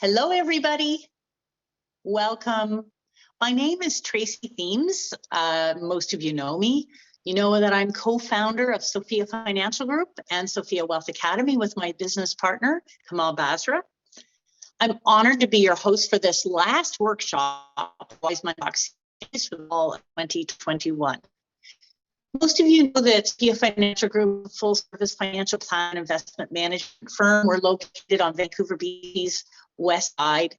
Hello, everybody. Welcome. My name is Tracy Themes. Most of you know me. You know that I'm co-founder of Sophia Financial Group and Sophia Wealth Academy with my business partner, Kamal Basra. I'm honored to be your host for this last workshop, Wise Money Talks for all 2021. Most of you know that Sophia Financial Group, a full-service financial plan investment management firm. We're located on Vancouver, BC's west side.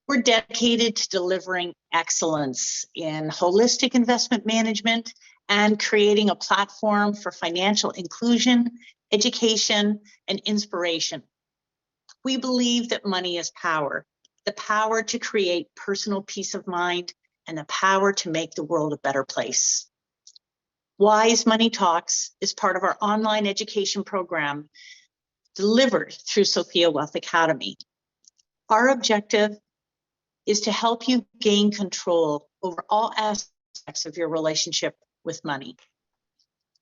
We're dedicated to delivering excellence in holistic investment management and creating a platform for financial inclusion, education, and inspiration. We believe that money is power, the power to create personal peace of mind and the power to make the world a better place. Wise Money Talks is part of our online education program delivered through Sophia Wealth Academy. Our objective is to help you gain control over all aspects of your relationship with money.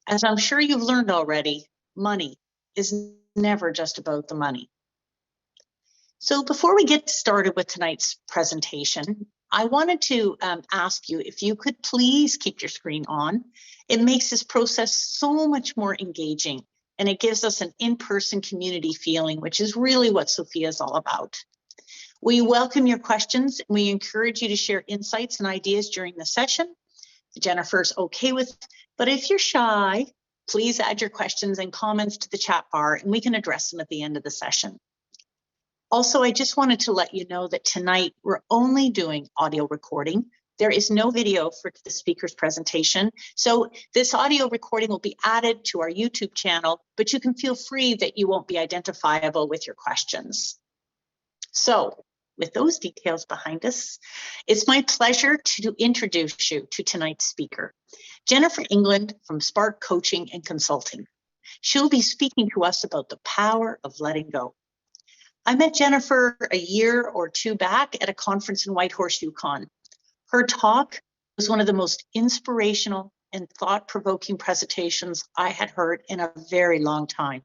As I'm sure you've learned already, money is never just about the money. So before we get started with tonight's presentation, I wanted to ask you if you could please keep your screen on. It makes this process so much more engaging, and it gives us an in-person community feeling, which is really what Sophia is all about. We welcome your questions, and we encourage you to share insights and ideas during the session. Jennifer's okay with it, but if you're shy, please add your questions and comments to the chat bar, and we can address them at the end of the session. Also, I just wanted to let you know that tonight we're only doing audio recording. There is no video for the speaker's presentation. So this audio recording will be added to our YouTube channel, but you can feel free that you won't be identifiable with your questions. So with those details behind us, it's my pleasure to introduce you to tonight's speaker, Jennifer England from Spark Coaching and Consulting. She'll be speaking to us about the power of letting go. I met Jennifer a year or two back at a conference in Whitehorse, Yukon. Her talk was one of the most inspirational and thought-provoking presentations I had heard in a very long time.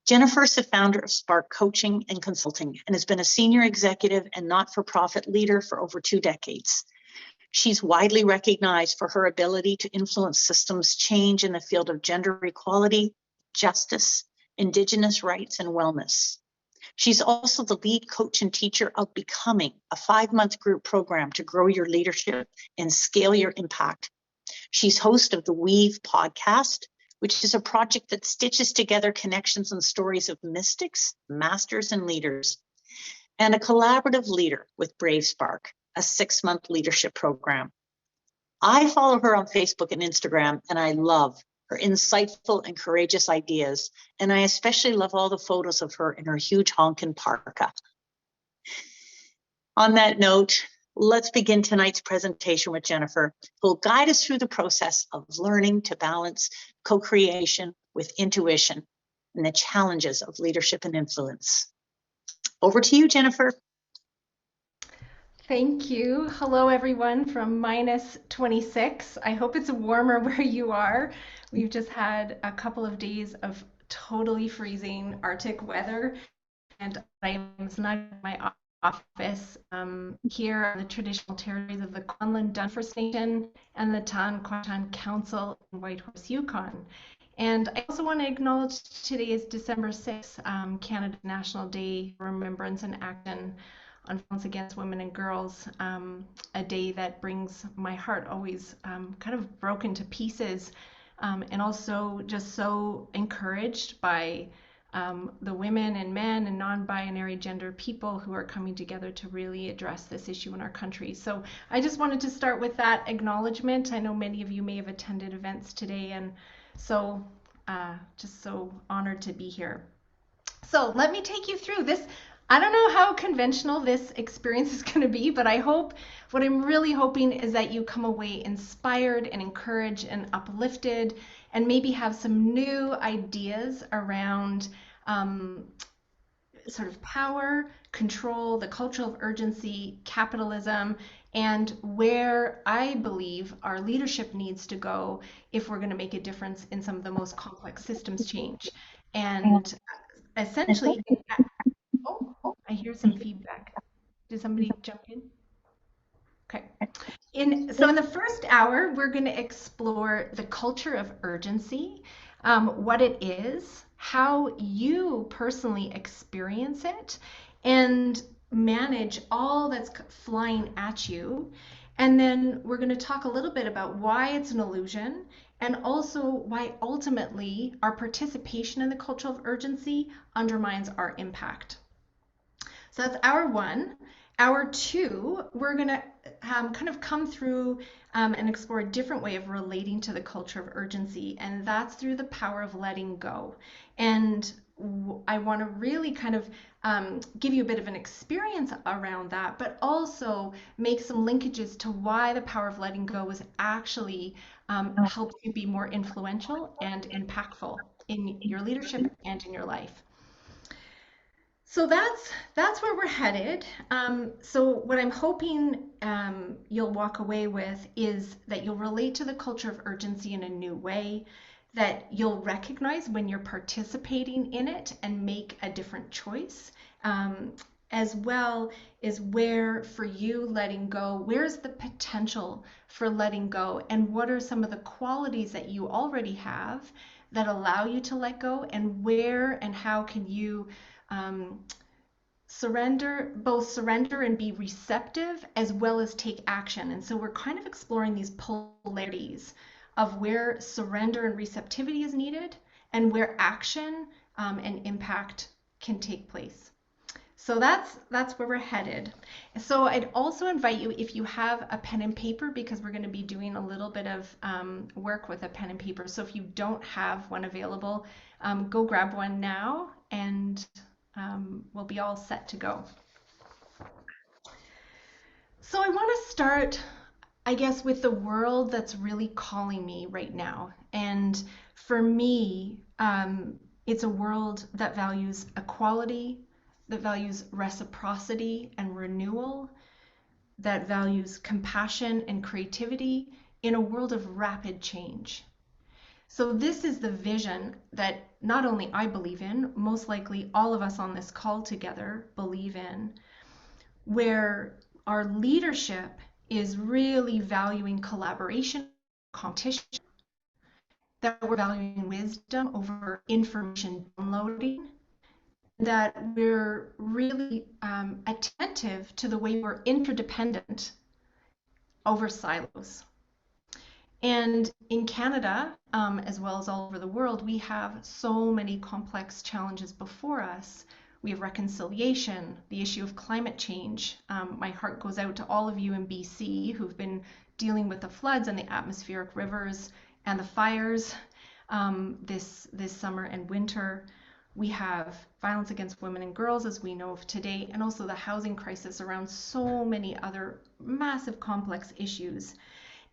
Jennifer is the founder of Spark Coaching and Consulting and has been a senior executive and not-for-profit leader for over 2 decades. She's widely recognized for her ability to influence systems change in the field of gender equality, justice, Indigenous rights, and wellness. She's also the lead coach and teacher of Becoming, a 5-month group program to grow your leadership and scale your impact. She's host of the Weave podcast, which is a project that stitches together connections and stories of mystics, masters, and leaders, and a collaborative leader with Brave Spark, a 6-month leadership program. I follow her on Facebook and Instagram, and I love her insightful and courageous ideas, and I especially love all the photos of her in her huge honkin' parka. On that note, let's begin tonight's presentation with Jennifer, who will guide us through the process of learning to balance co-creation with intuition and the challenges of leadership and influence. Over to you, Jennifer. Thank you. Hello, everyone from -26. I hope it's warmer where you are. We've just had a couple of days of totally freezing Arctic weather, and I'm snug in my office here on the traditional territories of the Conlon Dun First Nation and the Tan Council in Whitehorse, Yukon. And I also want to acknowledge today is December 6th, Canada National Day for Remembrance and Action on Violence Against Women and Girls, a day that brings my heart always kind of broken to pieces, and also just so encouraged by the women and men and non-binary gender people who are coming together to really address this issue in our country. So I just wanted to start with that acknowledgement. I know many of you may have attended events today, and so just so honored to be here. So let me take you through this. I don't know how conventional this experience is going to be, but what I'm really hoping is that you come away inspired and encouraged and uplifted, and maybe have some new ideas around sort of power, control, the culture of urgency, capitalism, and where I believe our leadership needs to go if we're going to make a difference in some of the most complex systems change. And essentially, I hear some feedback. Did somebody jump in? Okay. So in the first hour, we're going to explore the culture of urgency, what it is, how you personally experience it, and manage all that's flying at you. And then we're going to talk a little bit about why it's an illusion and also why ultimately our participation in the culture of urgency undermines our impact. So that's hour one. Hour two, we're going to kind of come through and explore a different way of relating to the culture of urgency, and that's through the power of letting go. And I want to really kind of give you a bit of an experience around that, but also make some linkages to why the power of letting go is actually helps you be more influential and impactful in your leadership and in your life. So that's where we're headed. So what I'm hoping you'll walk away with is that you'll relate to the culture of urgency in a new way, that you'll recognize when you're participating in it and make a different choice, as well as where for you letting go, where's the potential for letting go, and what are some of the qualities that you already have that allow you to let go, and where and how can you both surrender and be receptive as well as take action. And so we're kind of exploring these polarities of where surrender and receptivity is needed and where action and impact can take place. So that's where we're headed. So I'd also invite you, if you have a pen and paper, because we're going to be doing a little bit of work with a pen and paper. So if you don't have one available, go grab one now, and we'll be all set to go. So I want to start, I guess, with the world that's really calling me right now. And for me, it's a world that values equality, that values reciprocity and renewal, that values compassion and creativity in a world of rapid change. So this is the vision that not only I believe in, most likely all of us on this call together believe in, where our leadership is really valuing collaboration, competition, that we're valuing wisdom over information downloading, that we're really attentive to the way we're interdependent over silos. And in Canada, as well as all over the world, we have so many complex challenges before us. We have reconciliation, the issue of climate change. My heart goes out to all of you in BC who've been dealing with the floods and the atmospheric rivers and the fires this summer and winter. We have violence against women and girls, as we know of today, and also the housing crisis around so many other massive complex issues.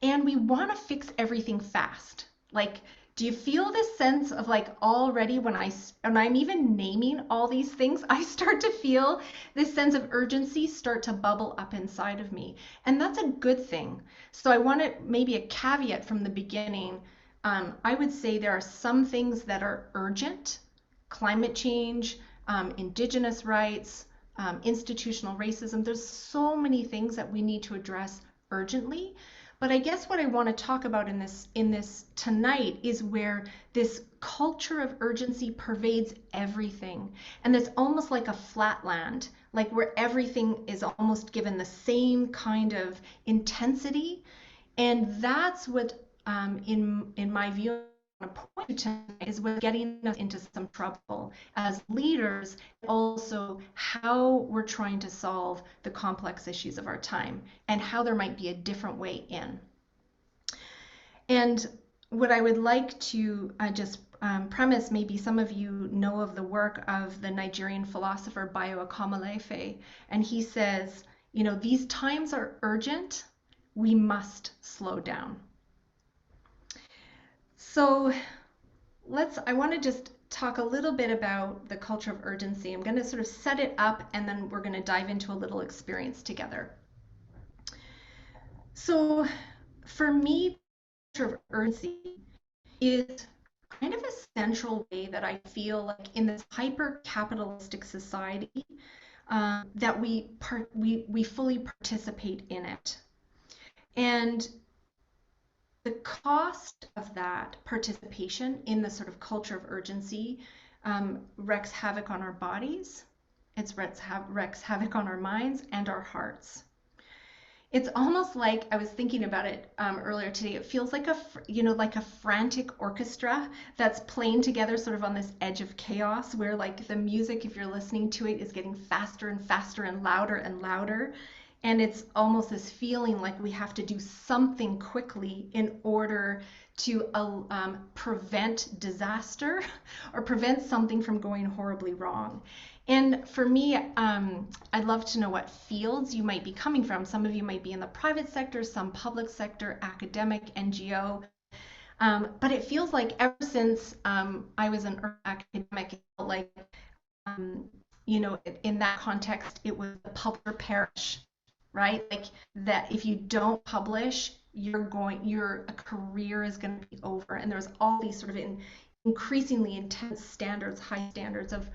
And we want to fix everything fast. Like, do you feel this sense of like already when I'm even naming all these things, I start to feel this sense of urgency start to bubble up inside of me. And that's a good thing. So I want to maybe a caveat from the beginning. I would say there are some things that are urgent, climate change, indigenous rights, institutional racism. There's so many things that we need to address urgently. But I guess what I want to talk about in this tonight is where this culture of urgency pervades everything. And it's almost like a flatland, like where everything is almost given the same kind of intensity. And that's what, in my view, I want to point to is what's getting us into some trouble as leaders, also how we're trying to solve the complex issues of our time and how there might be a different way in. And what I would like to just premise, maybe some of you know of the work of the Nigerian philosopher Bayo Akomolafe, and he says, you know, these times are urgent, we must slow down. So I want to just talk a little bit about the culture of urgency. I'm going to sort of set it up and then we're going to dive into a little experience together. So for me, the culture of urgency is kind of a central way that I feel like in this hyper-capitalistic society, that we fully participate in it. And the cost of that participation in the sort of culture of urgency wreaks havoc on our bodies. It wreaks havoc on our minds and our hearts. It's almost like I was thinking about it earlier today. It feels like like a frantic orchestra that's playing together sort of on this edge of chaos where like the music, if you're listening to it, is getting faster and faster and louder and louder. And it's almost this feeling like we have to do something quickly in order to prevent disaster or prevent something from going horribly wrong. And for me, I'd love to know what fields you might be coming from. Some of you might be in the private sector, some public sector, academic, NGO. But it feels like ever since I was an academic, it felt like, in that context, it was the publish or perish, right? Like that if you don't publish, your career is going to be over. And there's all these sort of increasingly intense standards, high standards of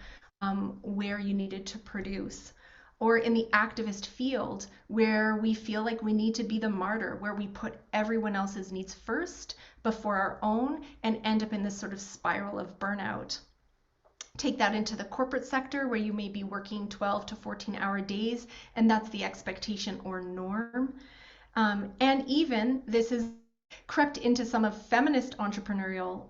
where you needed to produce. Or in the activist field, where we feel like we need to be the martyr, where we put everyone else's needs first before our own and end up in this sort of spiral of burnout. Take that into the corporate sector where you may be working 12 to 14-hour days, and that's the expectation or norm. And even this is crept into some of feminist entrepreneurial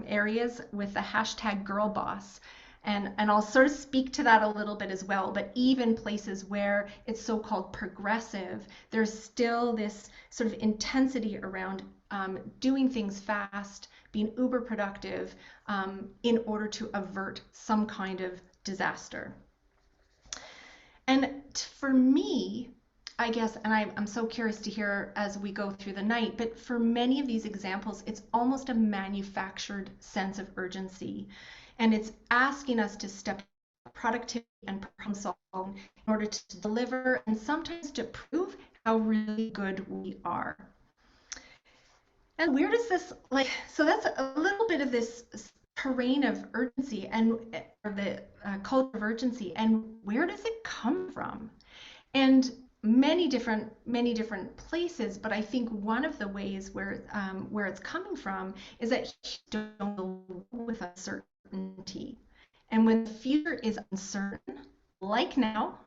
areas with the hashtag girl boss. And I'll sort of speak to that a little bit as well, but even places where it's so-called progressive, there's still this sort of intensity around doing things fast, being uber productive in order to avert some kind of disaster. And for me, I guess, and I'm so curious to hear as we go through the night, but for many of these examples, it's almost a manufactured sense of urgency. And it's asking us to step productivity and problem solving in order to deliver and sometimes to prove how really good we are. And where does this, so that's a little bit of this terrain of urgency and or the culture of urgency, and where does it come from? And many different places, but I think one of the ways where it's coming from is that you don't live with uncertainty, and when the future is uncertain, like now,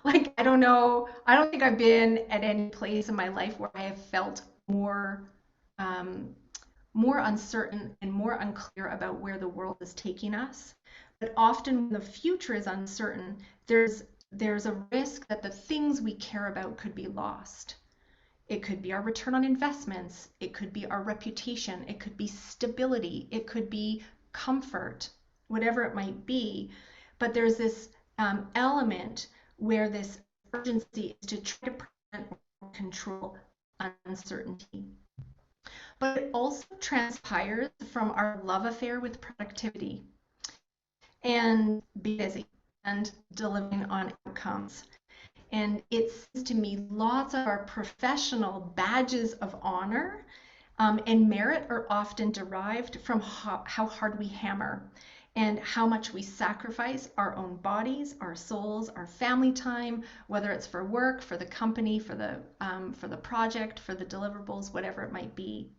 like I don't think I've been at any place in my life where I have felt um, more uncertain and more unclear about where the world is taking us. But often when the future is uncertain, there's a risk that the things we care about could be lost. It could be our return on investments. It could be our reputation. It could be stability. It could be comfort, whatever it might be. But there's this element where this urgency is to try to prevent or control uncertainty. But it also transpires from our love affair with productivity and being busy and delivering on outcomes. And it seems to me lots of our professional badges of honor and merit are often derived from how hard we hammer and how much we sacrifice our own bodies, our souls, our family time, whether it's for work, for the company, for the project, for the deliverables, whatever it might be.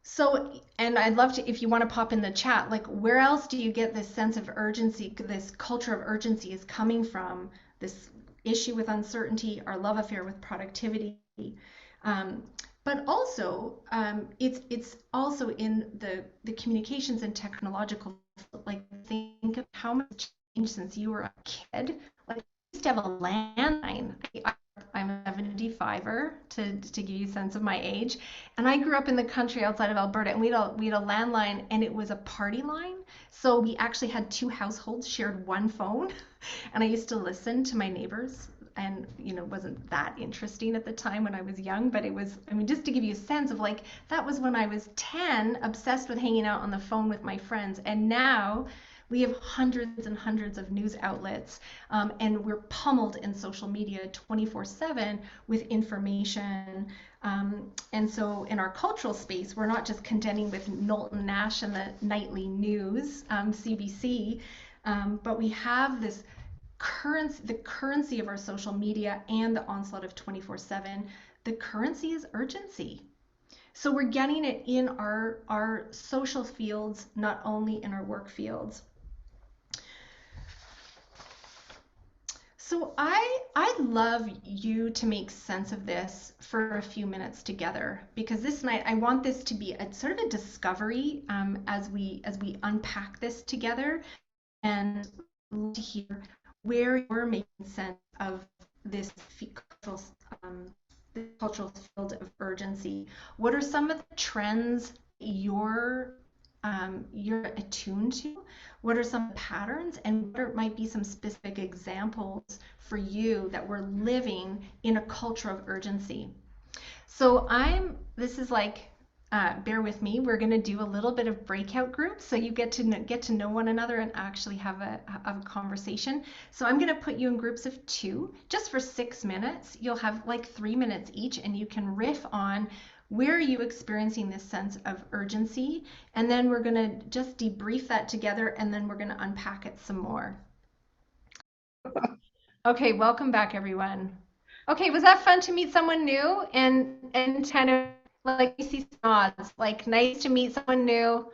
So, and I'd love to, if you want to pop in the chat, like where else do you get this sense of urgency, this culture of urgency is coming from, this issue with uncertainty, our love affair with productivity. But also, it's also in the communications and technological, like think of how much changed since you were a kid. Like I used to have a landline. I'm a 75er to give you a sense of my age. And I grew up in the country outside of Alberta, and we had a landline, and it was a party line. So we actually had two households shared one phone. And I used to listen to my neighbors, and it wasn't that interesting at the time when I was young, but it was, I mean, just to give you a sense of like, that was when I was 10, obsessed with hanging out on the phone with my friends. And now we have hundreds and hundreds of news outlets, and we're pummeled in social media 24/7 with information. And so in our cultural space, we're not just contending with Knowlton Nash and the nightly news, CBC. But we have this currency, the currency of our social media and the onslaught of 24/7. The currency is urgency. So we're getting it in our social fields, not only in our work fields. So I'd love you to make sense of this for a few minutes together, because this night I want this to be a sort of a discovery as we unpack this together, and to hear where you're making sense of this cultural field of urgency. What are some of the trends you're attuned to? What are some patterns, and what might be some specific examples for you that we're living in a culture of urgency? So this is like, bear with me. We're going to do a little bit of breakout groups, so you get to know one another and actually have a conversation. So I'm going to put you in groups of 2, just for 6 minutes. You'll have like 3 minutes each, and you can riff on where are you experiencing this sense of urgency, and then we're going to just debrief that together, and then we're going to unpack it some more. Okay, welcome back, everyone. Okay, was that fun to meet someone new and kind of like you see nods, like nice to meet someone new?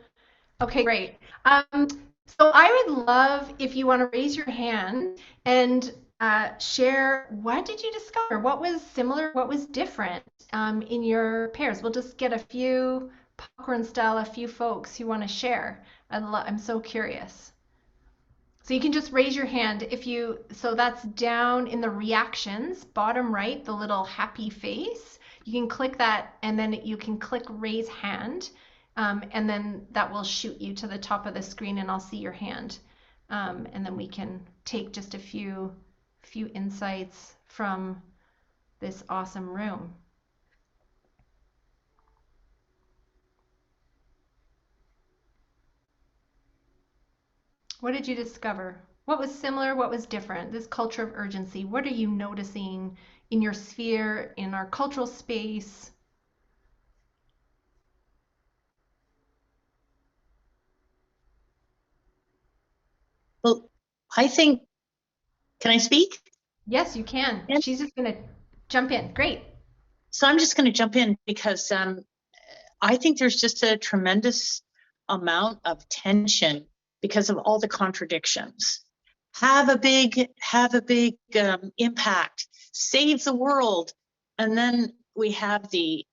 Okay, great. So I would love if you want to raise your hand and share, what did you discover? What was similar? What was different in your pairs? We'll just get a few popcorn style, a few folks who want to share. I'm so curious. So you can just raise your hand so that's down in the reactions, bottom right, the little happy face. You can click that, and then you can click raise hand, and then that will shoot you to the top of the screen, and I'll see your hand. And then we can take just a few insights from this awesome room. What did you discover? What was similar? What was different? This culture of urgency. What are you noticing in your sphere, in our cultural space? Well, I think, can I speak? Yes, you can. Yes. She's just going to jump in. Great. So I'm just going to jump in because I think there's just a tremendous amount of tension because of all the contradictions. Have a big impact, save the world, and then we have the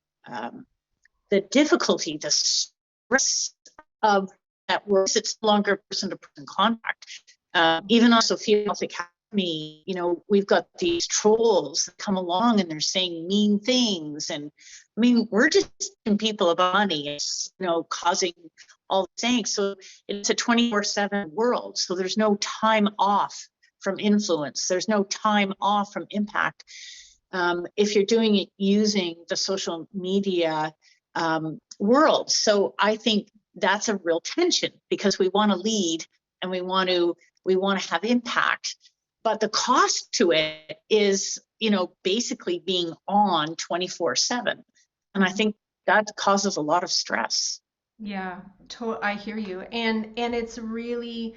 difficulty, the stress of that works. It's no longer person-to-person contact. Even on Sophia Health Academy, we've got these trolls that come along and they're saying mean things. And I mean, we're just people about money, it's, causing all the things. So it's a 24/7 world. So there's no time off from influence. There's no time off from impact. If you're doing it using the social media world. So I think that's a real tension because we want to lead and we want to have impact, but the cost to it is, basically being on 24/7. And I think that causes a lot of stress. Yeah, I hear you. And it's really,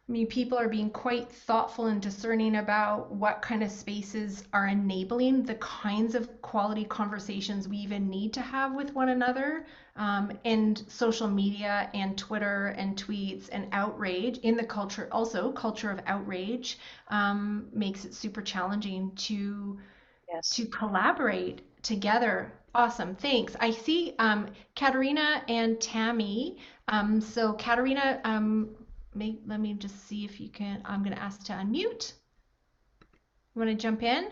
I mean, people are being quite thoughtful and discerning about what kind of spaces are enabling the kinds of quality conversations we even need to have with one another. And social media and Twitter and tweets and outrage in the culture, also culture of outrage, makes it super challenging to collaborate together. Awesome, thanks. I see Katerina and Tammy. So Katerina, let me just see if you can. I'm going to ask to unmute. You want to jump in?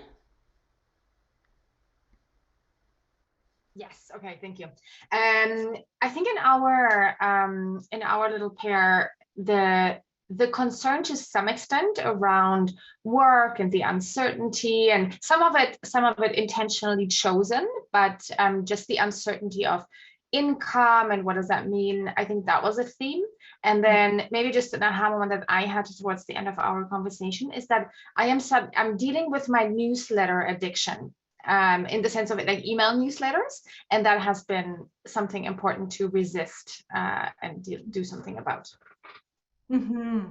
Yes. Okay. Thank you. I think in our little pair, the concern to some extent around work and the uncertainty, and some of it intentionally chosen, but just the uncertainty of income and what does that mean? I think that was a theme. And then maybe just an aha moment that I had towards the end of our conversation is that I'm dealing with my newsletter addiction. In the sense of it, like email newsletters, and that has been something important to resist and do something about. Mm-hmm.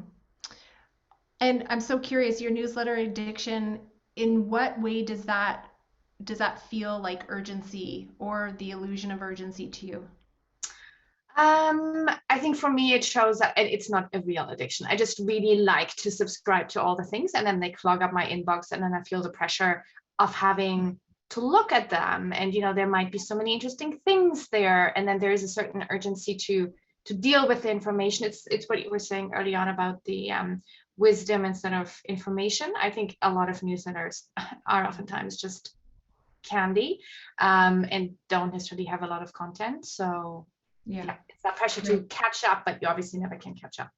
And I'm so curious, your newsletter addiction, in what way does that feel like urgency or the illusion of urgency to you? I think for me, it shows that it's not a real addiction. I just really like to subscribe to all the things, and then they clog up my inbox, and then I feel the pressure of having to look at them. And there might be so many interesting things there, and then there is a certain urgency to deal with the information. It's what you were saying early on about the wisdom instead of information. I think a lot of newsletters are oftentimes just candy, and don't necessarily have a lot of content. So Yeah. yeah, it's that pressure to Great. catch up, but you obviously never can catch up.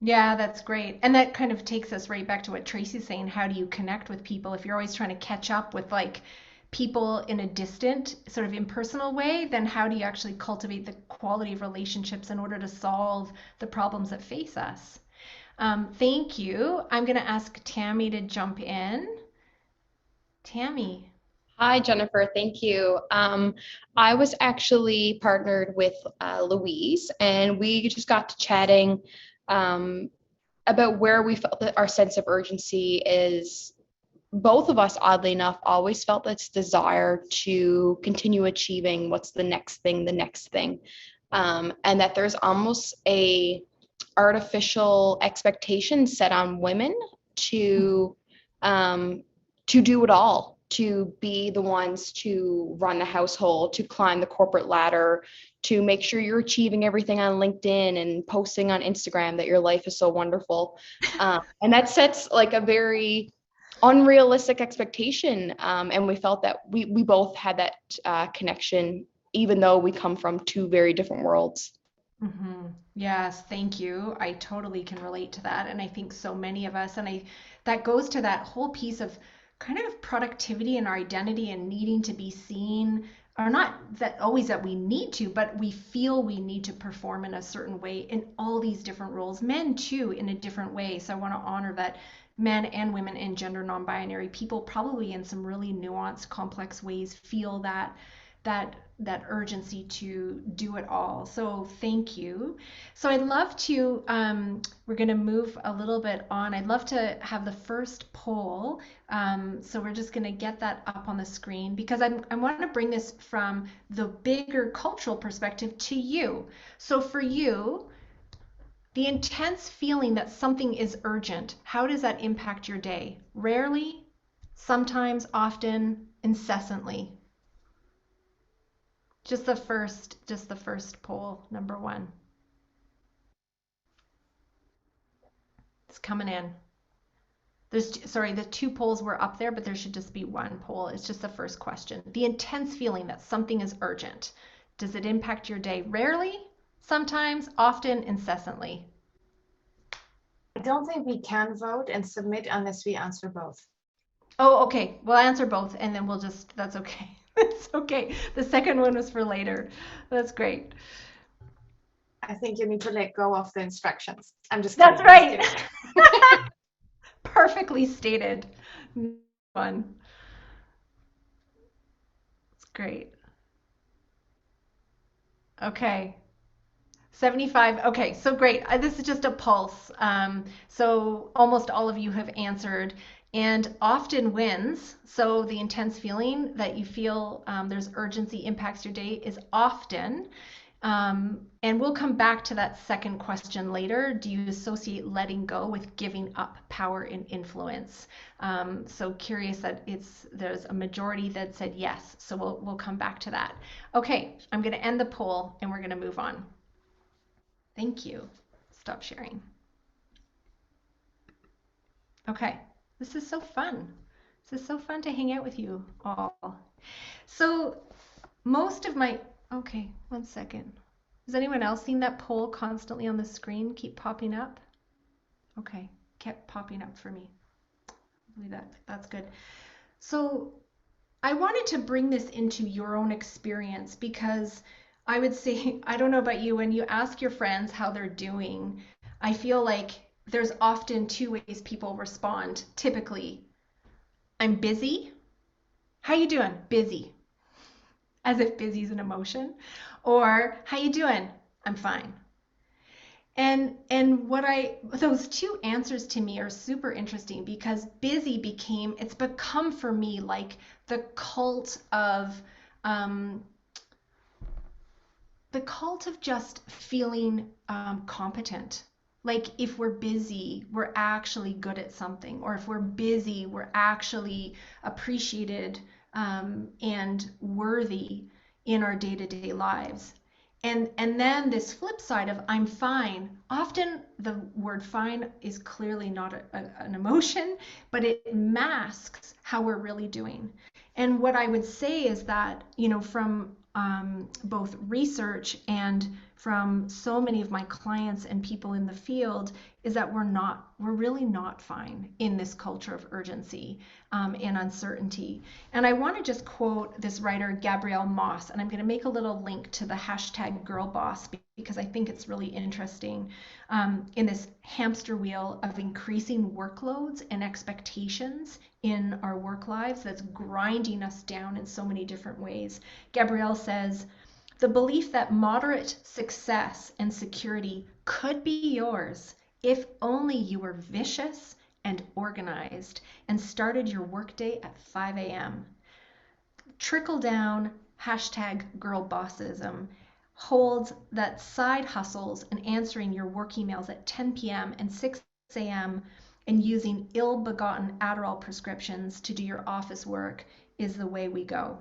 Yeah, that's great. And that kind of takes us right back to what Tracy's saying. How do you connect with people if you're always trying to catch up with like people in a distant, sort of impersonal way? Then how do you actually cultivate the quality of relationships in order to solve the problems that face us? Thank you. I'm going to ask Tammy to jump in. Tammy. Hi, Jennifer. Thank you. I was actually partnered with Louise, and we just got to chatting um, about where we felt that our sense of urgency is. Both of us, oddly enough, always felt this desire to continue achieving what's the next thing, and that there's almost a artificial expectation set on women to um, to do it all, to be the ones to run the household, to climb the corporate ladder, to make sure you're achieving everything on LinkedIn and posting on Instagram that your life is so wonderful. And that sets like a very unrealistic expectation. And we felt that we both had that connection, even though we come from two very different worlds. Yes, thank you. I totally can relate to that. And I think so many of us, and that goes to that whole piece of kind of productivity and our identity and needing to be seen, or not that always that we need to, but we feel we need to perform in a certain way in all these different roles, men too, in a different way. So I want to honor that men and women and gender non-binary people probably in some really nuanced, complex ways feel that urgency to do it all. So thank you. So I'd love to, we're going to move a little bit on. I'd love to have the first poll. So we're just going to get that up on the screen because I want to bring this from the bigger cultural perspective to you. So for you, the intense feeling that something is urgent, how does that impact your day? Rarely, sometimes, often, incessantly. Just the first poll, number one. It's coming in. Sorry, the two polls were up there, but there should just be one poll. It's just the first question. The intense feeling that something is urgent. Does it impact your day? Rarely, sometimes, often, incessantly. I don't think we can vote and submit unless we answer both. Oh, okay. We'll answer both and then that's okay. That's okay. The second one was for later. That's great. I think you need to let go of the instructions. I'm just That's kidding. I'm right. just kidding. Perfectly stated. Fun. It's great. Okay. 75. Okay, so great. This is just a pulse. So almost all of you have answered, and often wins. So the intense feeling that you feel there's urgency impacts your day is often. And we'll come back to that second question later. Do you associate letting go with giving up power and influence? So curious that there's a majority that said yes. So we'll come back to that. Okay, I'm going to end the poll and we're going to move on. Thank you. Stop sharing. Okay, this is so fun. This is so fun to hang out with you all. So okay, one second. Has anyone else seen that poll constantly on the screen keep popping up? Okay, kept popping up for me. Hopefully that's good. So I wanted to bring this into your own experience because I would say, I don't know about you, when you ask your friends how they're doing, I feel like there's often two ways people respond. Typically, I'm busy. How you doing? Busy. As if busy is an emotion. Or how you doing? I'm fine. And those two answers to me are super interesting, because busy it's become for me like the cult of um, just feeling competent. Like if we're busy, we're actually good at something, or if we're busy, we're actually appreciated and worthy in our day-to-day lives. And then this flip side of I'm fine. Often the word fine is clearly not an emotion, but it masks how we're really doing. And what I would say is that, from both research and from so many of my clients and people in the field, is that we're really not fine in this culture of urgency and uncertainty. And I want to just quote this writer, Gabrielle Moss, and I'm going to make a little link to the hashtag girl boss, because I think it's really interesting in this hamster wheel of increasing workloads and expectations in our work lives that's grinding us down in so many different ways. Gabrielle says, the belief that moderate success and security could be yours if only you were vicious and organized and started your workday at 5 a.m. Trickle down, hashtag girl bossism, holds that side hustles and answering your work emails at 10 p.m. and 6 a.m. and using ill-begotten Adderall prescriptions to do your office work is the way we go.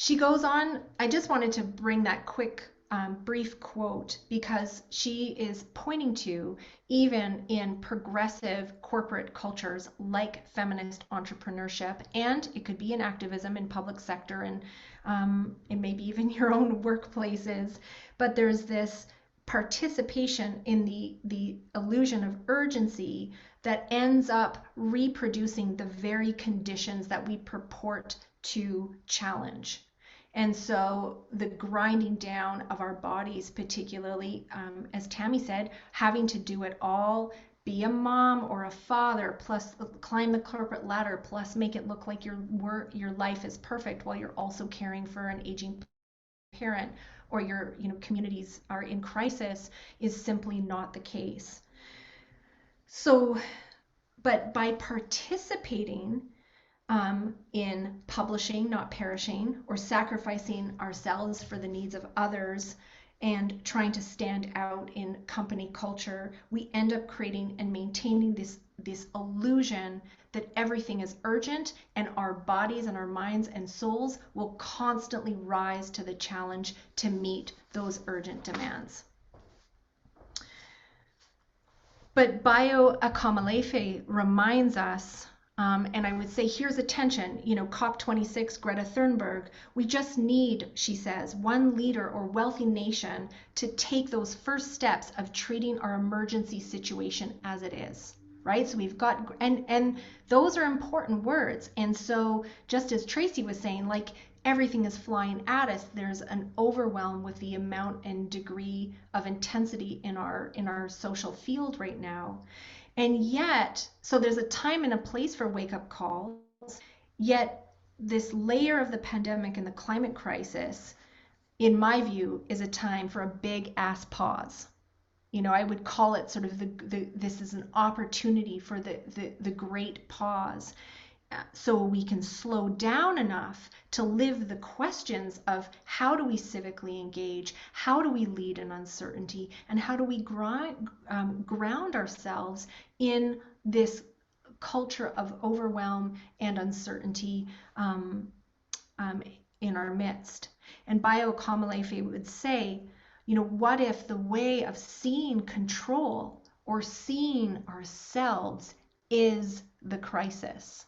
She goes on. I just wanted to bring that quick brief quote, because she is pointing to, even in progressive corporate cultures like feminist entrepreneurship, and it could be in activism in public sector and maybe even your own workplaces, but there's this participation in the illusion of urgency that ends up reproducing the very conditions that we purport to challenge. And so the grinding down of our bodies, particularly, as Tammy said, having to do it all, be a mom or a father, plus climb the corporate ladder, plus make it look like your life is perfect while you're also caring for an aging parent, or your communities are in crisis, is simply not the case. So, but by participating in publishing, not perishing, or sacrificing ourselves for the needs of others, and trying to stand out in company culture, we end up creating and maintaining this illusion that everything is urgent, and our bodies and our minds and souls will constantly rise to the challenge to meet those urgent demands. But Bayo Akomalefe reminds us, and I would say here's a tension, COP26, Greta Thunberg, we just need, she says, one leader or wealthy nation to take those first steps of treating our emergency situation as it is, right? So we've got, and those are important words. And so just as Tracy was saying, like, everything is flying at us, there's an overwhelm with the amount and degree of intensity in our social field right now. And yet, so there's a time and a place for wake-up calls, yet this layer of the pandemic and the climate crisis, in my view, is a time for a big ass pause. I would call it sort of this is an opportunity for the great pause, so we can slow down enough to live the questions of how do we civically engage, how do we lead in uncertainty, and how do we ground ourselves in this culture of overwhelm and uncertainty in our midst. And Bayo Akomalefe would say, what if the way of seeing control or seeing ourselves is the crisis?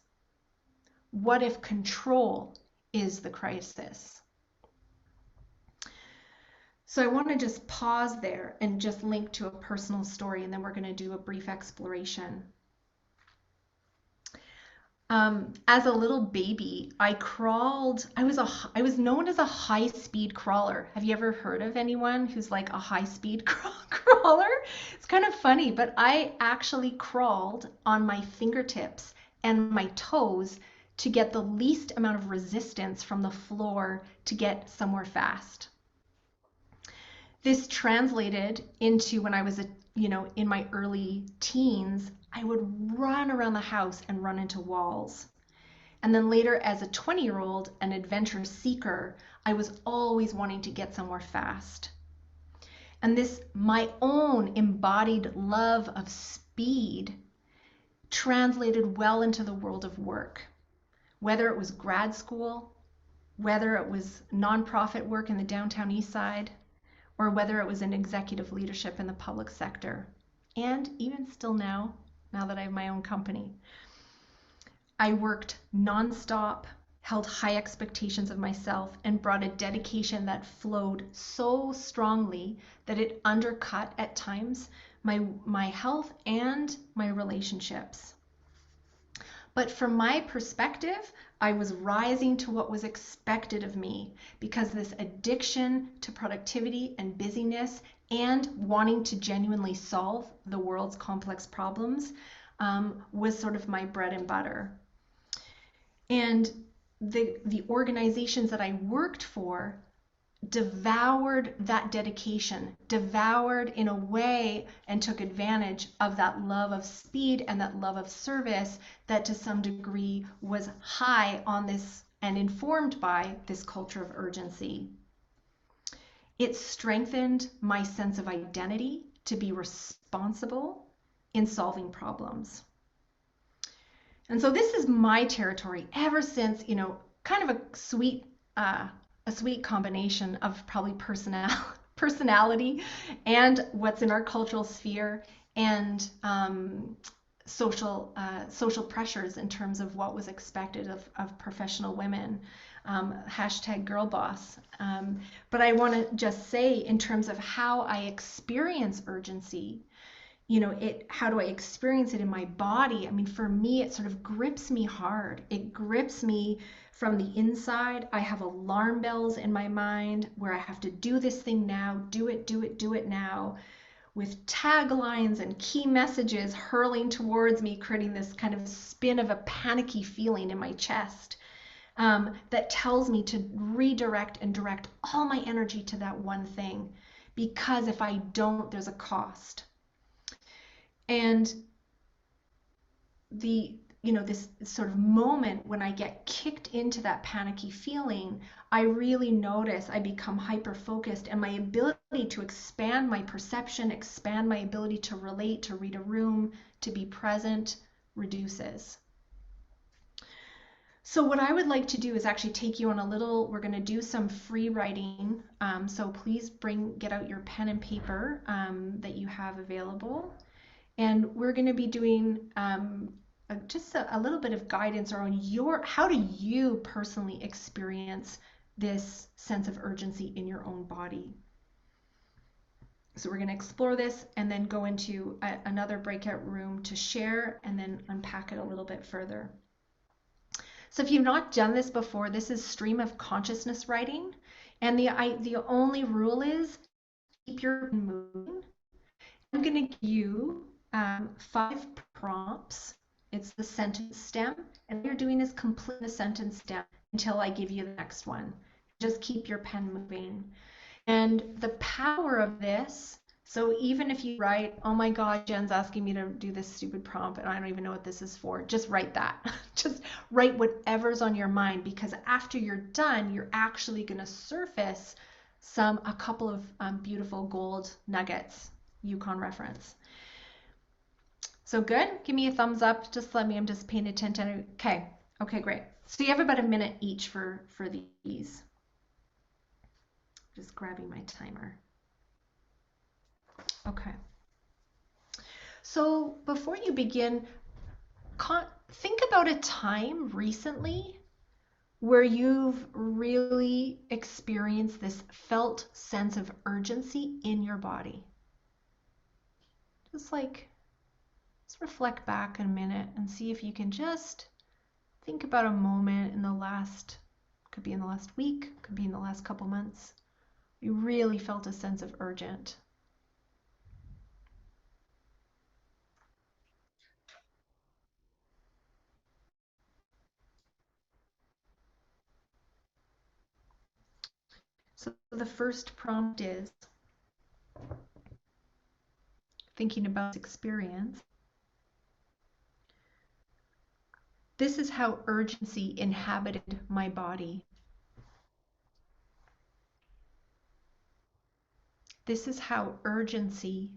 What if control is the crisis? So I want to just pause there and just link to a personal story, and then we're going to do a brief exploration. As a little baby, I crawled. I was known as a high-speed crawler. Have you ever heard of anyone who's like a high-speed crawler? It's kind of funny, but I actually crawled on my fingertips and my toes to get the least amount of resistance from the floor to get somewhere fast. This translated into when I was in my early teens, I would run around the house and run into walls. And then later, as a 20-year-old, an adventure seeker, I was always wanting to get somewhere fast. And this, my own embodied love of speed, translated well into the world of work. Whether it was grad school, whether it was nonprofit work in the downtown east side, or whether it was in executive leadership in the public sector. And even still now that I have my own company. I worked nonstop, held high expectations of myself, and brought a dedication that flowed so strongly that it undercut at times my health and my relationships. But from my perspective, I was rising to what was expected of me because this addiction to productivity and busyness and wanting to genuinely solve the world's complex problems was sort of my bread and butter. And the organizations that I worked for devoured that dedication, devoured in a way and took advantage of that love of speed and that love of service that to some degree was high on this and informed by this culture of urgency. It strengthened my sense of identity to be responsible in solving problems. And so this is my territory ever since, kind of a sweet combination of probably personality and what's in our cultural sphere and social pressures in terms of what was expected of professional women. Hashtag girl boss. But I want to just say in terms of how I experience urgency, how do I experience it in my body? I mean, for me, it sort of grips me hard. It grips me from the inside. I have alarm bells in my mind where I have to do this thing now, do it now, with taglines and key messages hurling towards me, creating this kind of spin of a panicky feeling in my chest that tells me to redirect and direct all my energy to that one thing. Because if I don't, there's a cost. And this sort of moment when I get kicked into that panicky feeling, I really notice I become hyper focused and my ability to expand my perception, expand my ability to relate, to read a room, to be present reduces. So what I would like to do is actually take you on we're going to do some free writing. So please get out your pen and paper that you have available. And we're going to be doing just a little bit of guidance around how do you personally experience this sense of urgency in your own body. So we're going to explore this and then go into another breakout room to share and then unpack it a little bit further. So if you've not done this before, this is stream of consciousness writing. And the only rule is keep your moving. I'm going to give you 5 prompts. It's the sentence stem, and what you're doing is complete the sentence stem until I give you the next one. Just keep your pen moving. And the power of this, so even if you write, oh my God, Jen's asking me to do this stupid prompt and I don't even know what this is for, just write that. Just write whatever's on your mind, because after you're done, you're actually going to surface a couple of beautiful gold nuggets, Yukon reference. So good. Give me a thumbs up. Just let me, I'm just paying attention. Okay, great. So you have about a minute each for these. Just grabbing my timer. Okay. So before you begin, think about a time recently where you've really experienced this felt sense of urgency in your body. Just reflect back a minute and see if you can just think about a moment could be in the last week, could be in the last couple months. You really felt a sense of urgent. So the first prompt is, thinking about this experience. This is how urgency inhabited my body. This is how urgency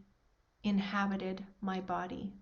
inhabited my body.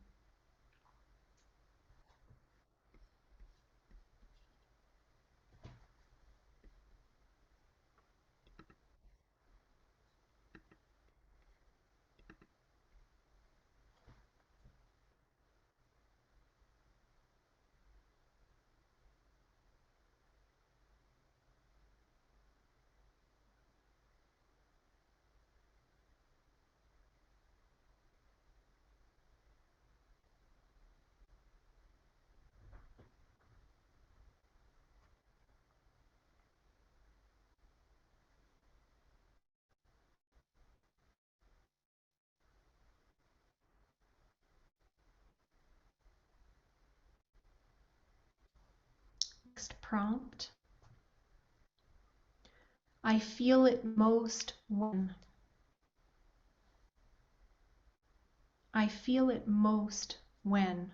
Next prompt. I feel it most when. I feel it most when.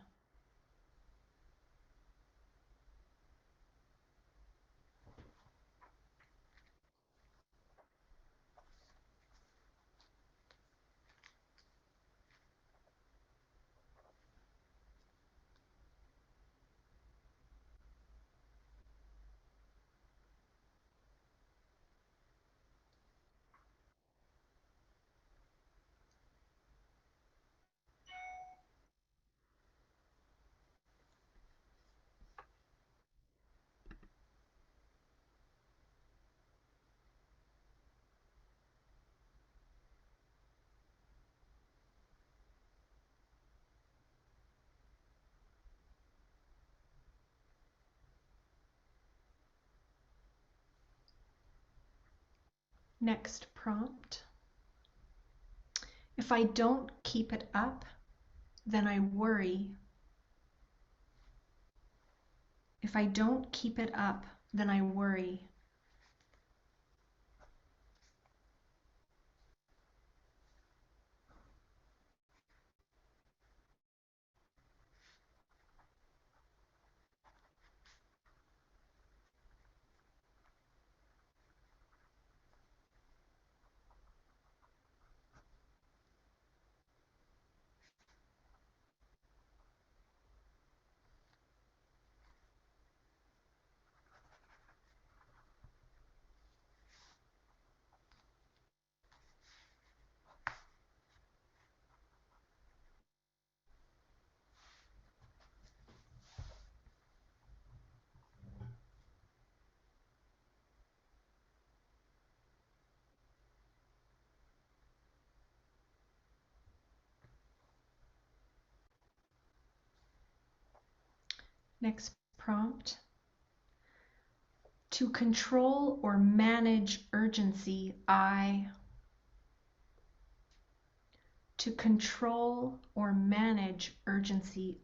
Next prompt. If I don't keep it up, then I worry. If I don't keep it up, then I worry. Next prompt. To control or manage urgency, To control or manage urgency,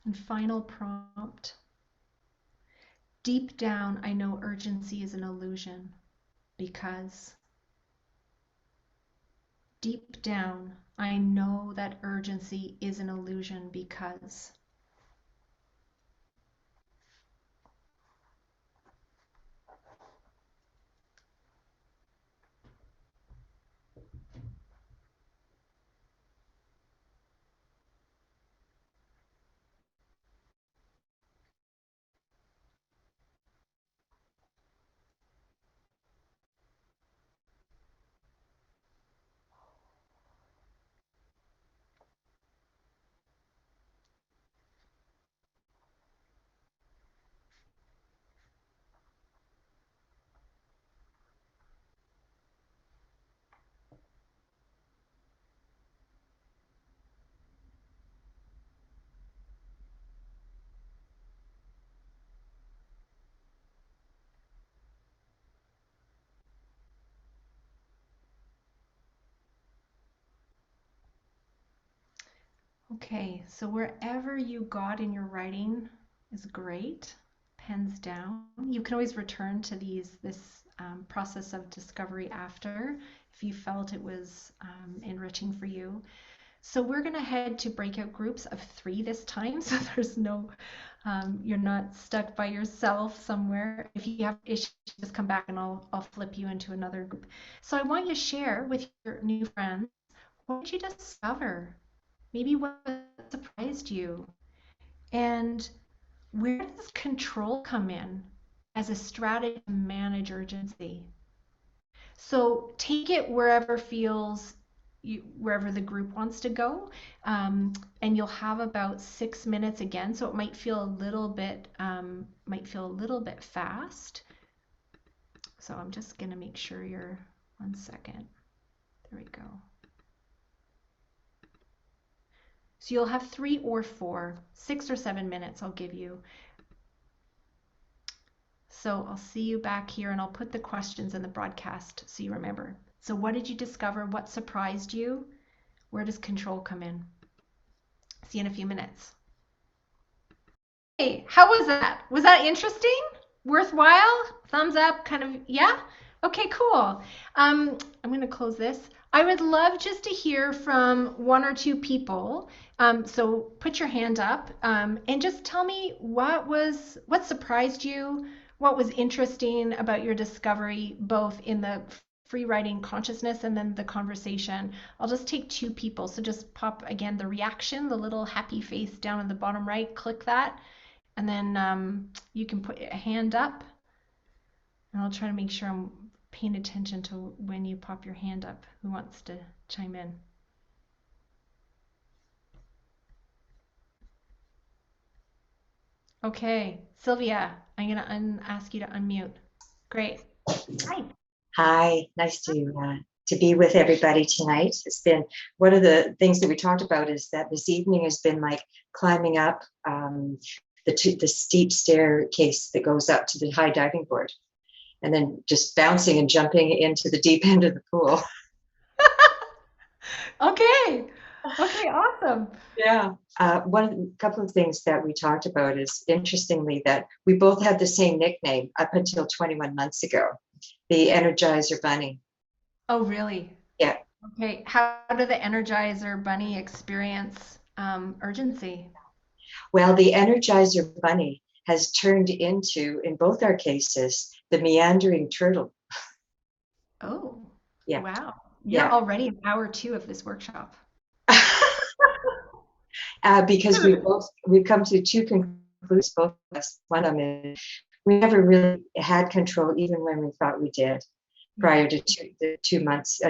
And final prompt. Deep down, I know urgency is an illusion because deep down, I know that urgency is an illusion because Okay, so wherever you got in your writing is great. Pens down. You can always return to this process of discovery after if you felt it was enriching for you. So we're going to head to breakout groups of 3 this time, so there's no, you're not stuck by yourself somewhere. If you have issues, just come back and I'll flip you into another group. So I want you to share with your new friends, what did you discover? Maybe what surprised you? And where does control come in as a strategy to manage urgency? So take it wherever feels wherever the group wants to go, and you'll have about 6 minutes again. So it might feel a little bit fast. So I'm just gonna make sure you're 1 second. There we go. So you'll have 3 or 4, 6 or 7 minutes I'll give you. So I'll see you back here and I'll put the questions in the broadcast so you remember. So what did you discover? What surprised you? Where does control come in? See you in a few minutes. Hey, how was that? Was that interesting? Worthwhile? Thumbs up, kind of, yeah? Okay, cool. I'm going to close this. I would love just to hear from 1 or 2 people. So put your hand up and just tell me what surprised you, what was interesting about your discovery, both in the free writing consciousness and then the conversation. I'll just take 2 people. So just pop again the reaction, the little happy face down in the bottom right, click that. And then you can put a hand up, and I'll try to make sure I'm paying attention to when you pop your hand up. Who wants to chime in? Okay, Sylvia, I'm going to ask you to unmute. Great. Hi. Hi, nice to be with everybody tonight. It's been one of the things that we talked about is that this evening has been like climbing up the steep staircase that goes up to the high diving board, and then just bouncing and jumping into the deep end of the pool. Okay. Okay, awesome. Yeah. Couple of things that we talked about is interestingly that we both had the same nickname up until 21 months ago, the Energizer Bunny. Oh, really? Yeah. Okay. How did the Energizer Bunny experience urgency? Well, the Energizer Bunny has turned into, in both our cases, the meandering turtle. Oh, Yeah. wow. You're already in hour 2 of this workshop. Because we've come to 2 conclusions, both of us. One of them is we never really had control, even when we thought we did, prior to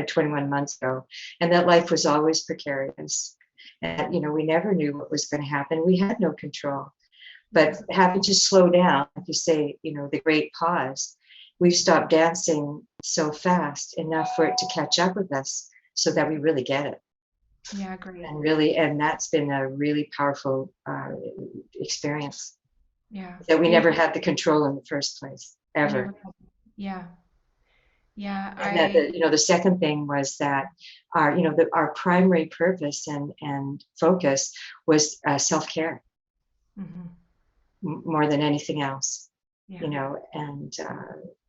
21 months ago, and that life was always precarious. And we never knew what was going to happen. We had no control. But having to slow down, like you say, the great pause, we've stopped dancing so fast enough for it to catch up with us so that we really get it. Yeah, great. And that's been a really powerful experience. Yeah. That we never had the control in the first place, ever. Yeah. Yeah. And that the second thing was that our primary purpose and focus was self-care. Mm-hmm. More than anything else. Yeah. And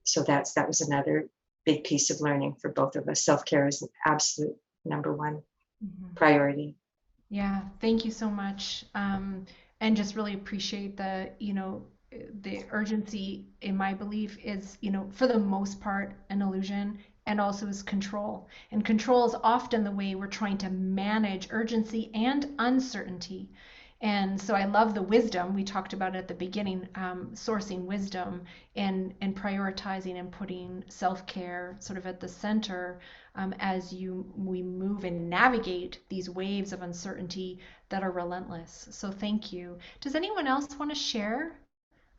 so that was another big piece of learning for both of us. Self-care is an absolute number 1 priority. Yeah, thank you so much. And just really appreciate the urgency in my belief is, for the most part, an illusion and also is control. And control is often the way we're trying to manage urgency and uncertainty. And so I love the wisdom we talked about at the beginning, sourcing wisdom and prioritizing and putting self-care sort of at the center as we move and navigate these waves of uncertainty that are relentless. So thank you. Does anyone else want to share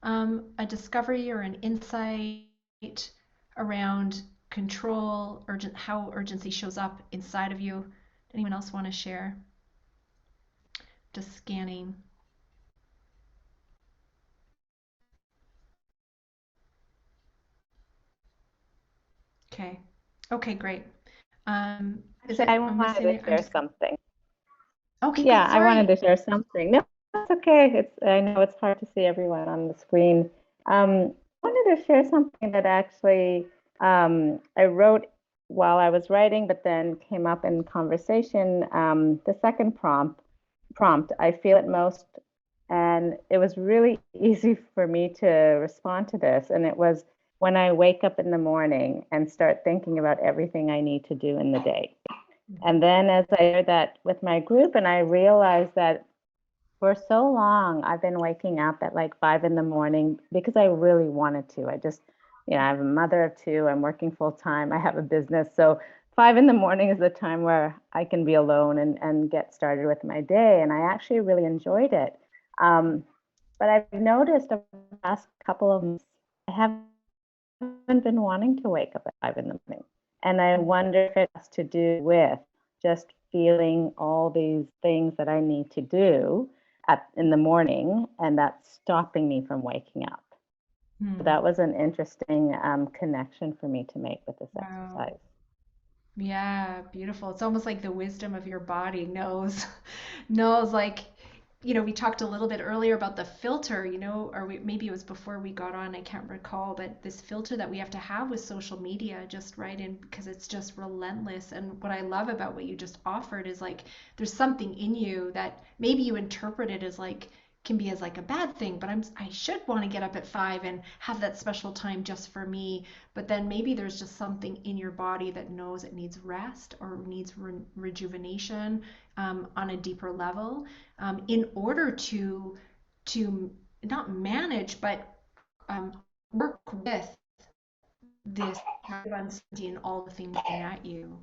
a discovery or an insight around control, how urgency shows up inside of you? Anyone else want to share? Just scanning. Okay. Okay, great. I wanted to share something. Okay, go Yeah, I for wanted it. to share something. No, that's okay. I know it's hard to see everyone on the screen. I wanted to share something that actually I wrote while I was writing, but then came up in conversation. The second prompt, I feel it most, and it was really easy for me to respond to this. And it was when I wake up in the morning and start thinking about everything I need to do in the day. And then as I did that with my group, and I realized that for so long I've been waking up at like 5 in the morning because I really wanted to. I just, I'm a mother of two, I'm working full time, I have a business. So 5 in the morning is the time where I can be alone and get started with my day. And I actually really enjoyed it. Um, but I've noticed over the past couple of months, I haven't been wanting to wake up at 5 in the morning. And I wonder if it has to do with just feeling all these things that I need to do in the morning, and that's stopping me from waking up. So that was an interesting connection for me to make with this Wow. exercise. Yeah, beautiful. It's almost like the wisdom of your body knows knows like, we talked a little bit earlier about the filter, or maybe it was before we got on, I can't recall, but this filter that we have to have with social media, just right in, because it's just relentless. And what I love about what you just offered is like there's something in you that maybe you interpret it as like can be as like a bad thing, but I should want to get up at 5 and have that special time just for me. But then maybe there's just something in your body that knows it needs rest or needs rejuvenation on a deeper level, in order to not manage but work with this kind of uncertainty and all the things coming at you.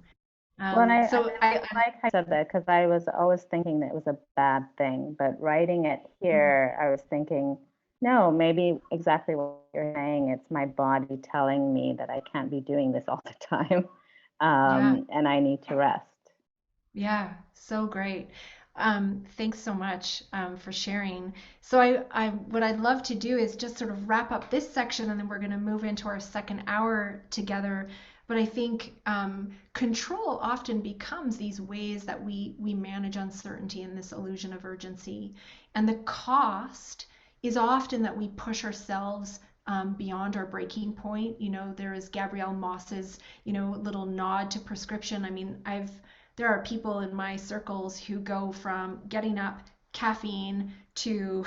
Well, and I So I like how you said that because I was always thinking that it was a bad thing, but writing it here, I was thinking, no, maybe exactly what you're saying. It's my body telling me that I can't be doing this all the time, yeah. and I need to rest. Yeah, so great. Thanks so much for sharing. So what I'd love to do is just sort of wrap up this section, and then we're going to move into our second hour together. But I think control often becomes these ways that we manage uncertainty and this illusion of urgency. And the cost is often that we push ourselves beyond our breaking point. There is Gabrielle Moss's, little nod to prescription. I mean, there are people in my circles who go from getting up, caffeine, to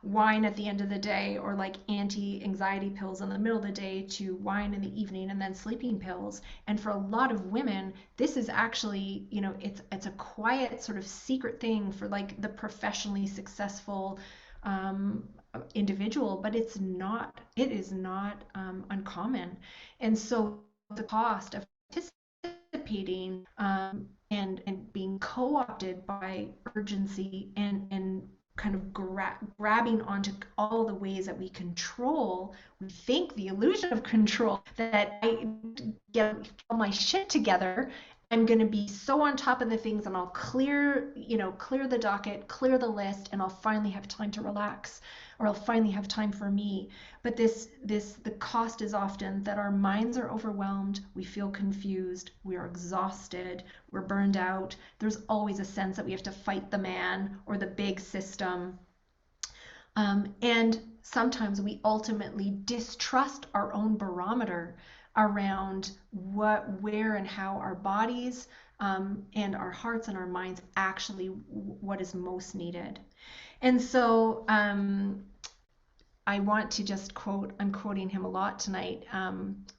wine at the end of the day, or like anti-anxiety pills in the middle of the day, to wine in the evening, and then sleeping pills. And for a lot of women, this is actually, it's a quiet sort of secret thing for like the professionally successful individual, but it is not uncommon. And so the cost of participating and being co-opted by urgency and kind of grabbing onto all the ways that we control, we think the illusion of control, that I get all my shit together, I'm going to be so on top of the things, and I'll clear the docket, clear the list, and I'll finally have time to relax, or I'll finally have time for me. But the cost is often that our minds are overwhelmed, we feel confused, we are exhausted, we're burned out. There's always a sense that we have to fight the man or the big system. And sometimes we ultimately distrust our own barometer around where and how our bodies and our hearts and our minds actually what is most needed. And so I want to just quote, I'm quoting him a lot tonight,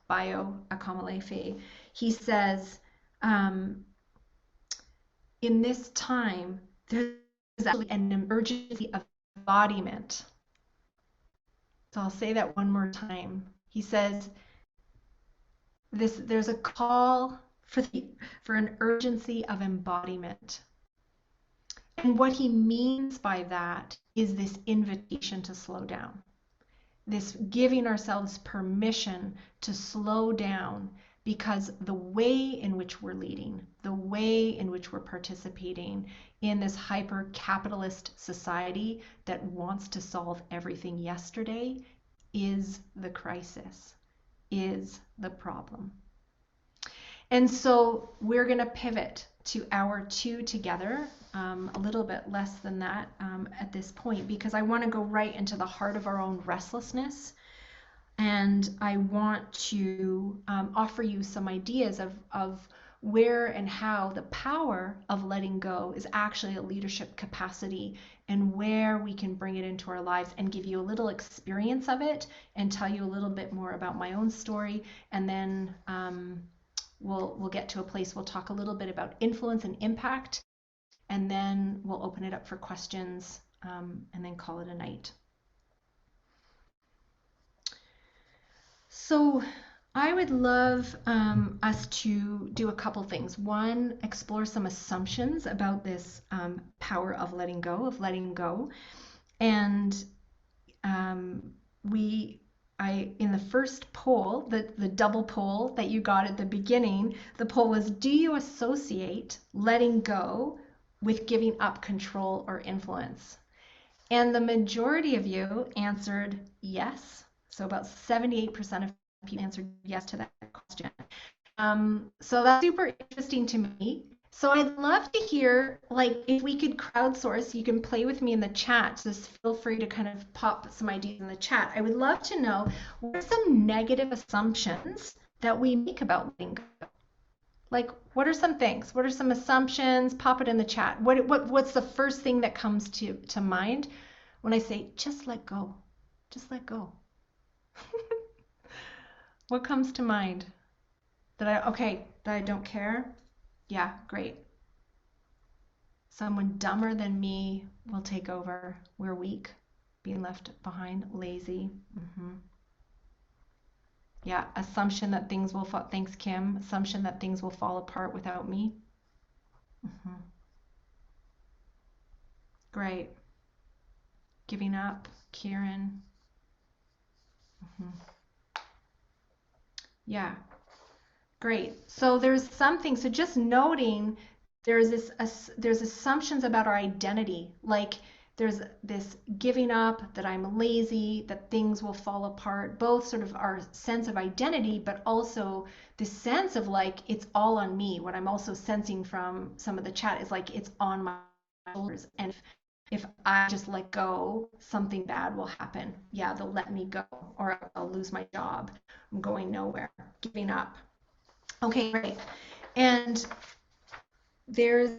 Bayo Akamalefe. He says, in this time, there's actually an emergency of embodiment. So I'll say that one more time. He says, there's a call for an urgency of embodiment. And what he means by that is this invitation to slow down, this giving ourselves permission to slow down, because the way in which we're leading, the way in which we're participating in this hyper capitalist society that wants to solve everything yesterday is the crisis, is the problem. And so we're going to pivot to hour 2 together. a little bit less than that at this point, because I want to go right into the heart of our own restlessness. And I want to offer you some ideas of where and how the power of letting go is actually a leadership capacity, and where we can bring it into our lives, and give you a little experience of it and tell you a little bit more about my own story. And then we'll get to a place, we'll talk a little bit about influence and impact, and then we'll open it up for questions, and then call it a night. So I would love us to do a couple things. One, explore some assumptions about this power of letting go. And in the first poll, the double poll that you got at the beginning, the poll was, do you associate letting go with giving up control or influence? And the majority of you answered yes. So about 78% of people answered yes to that question. So that's super interesting to me. So I'd love to hear, like, if we could crowdsource, you can play with me in the chat. Just feel free to kind of pop some ideas in the chat. I would love to know, what are some negative assumptions that we make about letting go? Like, what are some things? What are some assumptions? Pop it in the chat. What's the first thing that comes to mind when I say, just let go? Just let go. What comes to mind? That I don't care? Yeah, great. Someone dumber than me will take over. We're weak, being left behind, lazy. Yeah, assumption that things will fall. Thanks, Kim. Assumption that things will fall apart without me. Great. Giving up, Kieran. Yeah, great. So there's something. So just noting, there's assumptions about our identity. Like, there's this giving up, that I'm lazy, that things will fall apart, both sort of our sense of identity, but also this sense of, like, it's all on me. What I'm also sensing from some of the chat is, like, it's on my shoulders. And if I just let go, something bad will happen. Yeah, they'll let me go, or I'll lose my job. I'm going nowhere, giving up. Okay, great. And there's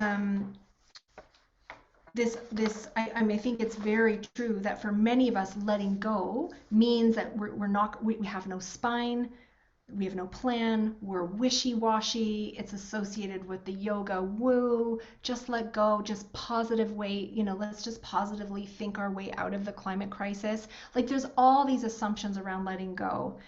I think it's very true that for many of us, letting go means that we have no spine, we have no plan, we're wishy-washy. It's associated with the yoga woo, just let go, just positive way, let's just positively think our way out of the climate crisis. Like, there's all these assumptions around letting go.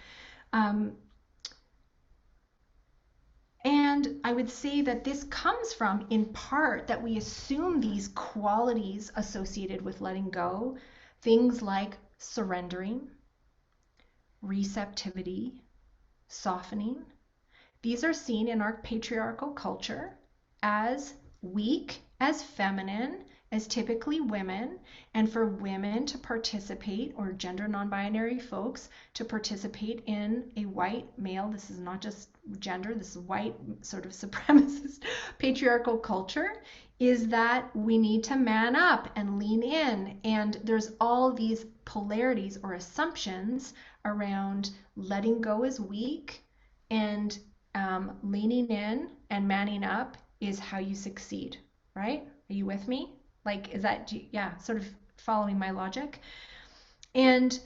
And I would say that this comes from, in part, that we assume these qualities associated with letting go, things like surrendering, receptivity, softening. These are seen in our patriarchal culture as weak, as feminine, as typically women, and for women to participate, or gender non-binary folks to participate in a white male, this is not just gender, this is white sort of supremacist patriarchal culture, is that we need to man up and lean in. And there's all these polarities or assumptions around letting go is weak, and leaning in and manning up is how you succeed, right? Are you with me? Like, is that, yeah, sort of following my logic? And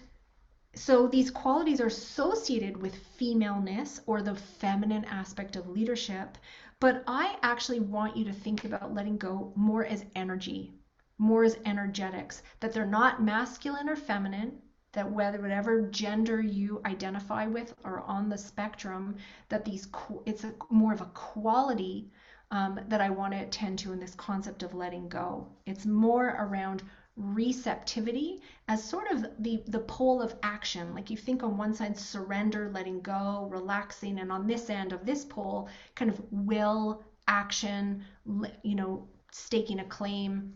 so these qualities are associated with femaleness, or the feminine aspect of leadership. But I actually want you to think about letting go more as energy, more as energetics, that they're not masculine or feminine, that whatever gender you identify with or on the spectrum, that it's more of a quality that I want to attend to in this concept of letting go. It's more around receptivity as sort of the pole of action. Like, you think on one side, surrender, letting go, relaxing, and on this end of this pole, kind of will, action, staking a claim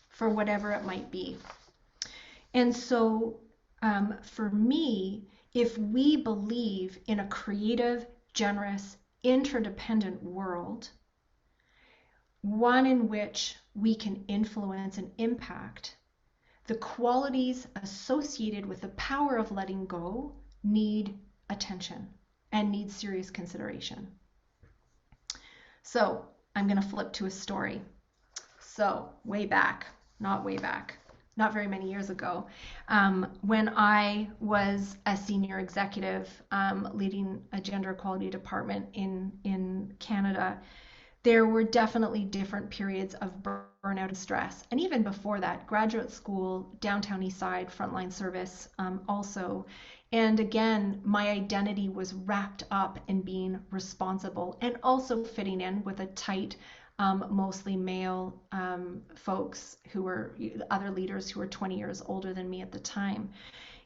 for whatever it might be. And so for me, if we believe in a creative, generous, interdependent world, one in which we can influence and impact, the qualities associated with the power of letting go need attention and need serious consideration. So I'm going to flip to a story. So way back, not very many years ago, when I was a senior executive leading a gender equality department in Canada, there were definitely different periods of burnout and stress. And even before that, graduate school, downtown east side, frontline service also. And again, my identity was wrapped up in being responsible and also fitting in with a tight, mostly male folks who were other leaders who were 20 years older than me at the time.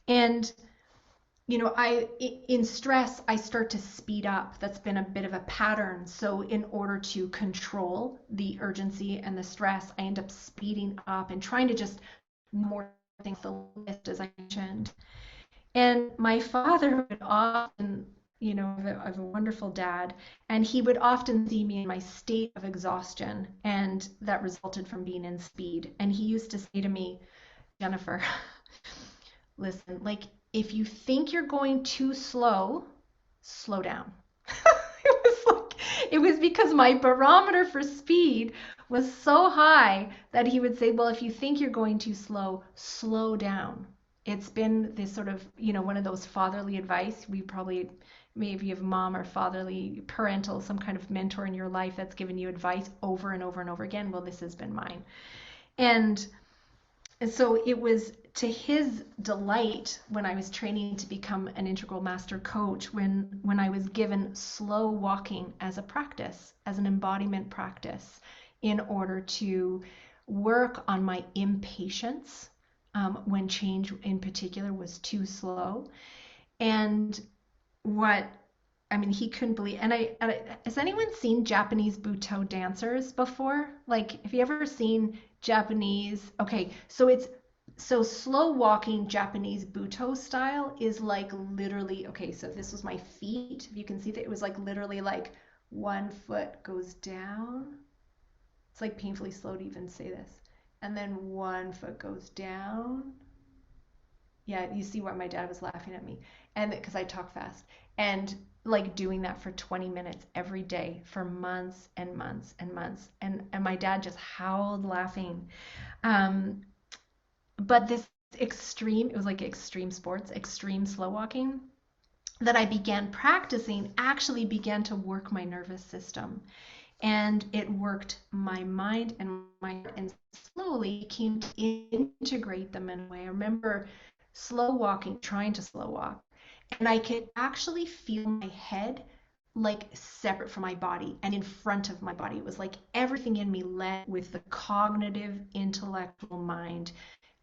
And in stress, I start to speed up. That's been a bit of a pattern. So in order to control the urgency and the stress, I end up speeding up and trying to just more things the list, as I mentioned. And my father would often, I have a wonderful dad, and he would often see me in my state of exhaustion, and that resulted from being in speed. And he used to say to me, Jennifer, listen, like, if you think you're going too slow, slow down. It was because my barometer for speed was so high that he would say, well, if you think you're going too slow, slow down. It's been this sort of, one of those fatherly advice. Maybe you have mom or fatherly, parental, some kind of mentor in your life that's given you advice over and over and over again. Well, this has been mine. And so it was to his delight when I was training to become an integral master coach, when I was given slow walking as a practice, as an embodiment practice, in order to work on my impatience when change in particular was too slow. And he couldn't believe, and has anyone seen Japanese Butoh dancers before? Like, have you ever seen Japanese? Okay, so slow walking Japanese Butoh style is like literally, okay, so this was my feet. If you can see that, it was like literally like one foot goes down. It's like painfully slow to even say this. And then one foot goes down. Yeah, you see why my dad was laughing at me. And because I talk fast. And like doing that for 20 minutes every day for months and months and months. And my dad just howled laughing. But this extreme, it was like extreme sports, extreme slow walking that I began practicing actually began to work my nervous system. And it worked my mind and slowly came to integrate them in a way. I remember slow walking, trying to slow walk, and I could actually feel my head like separate from my body and in front of my body. It was like everything in me led with the cognitive, intellectual mind.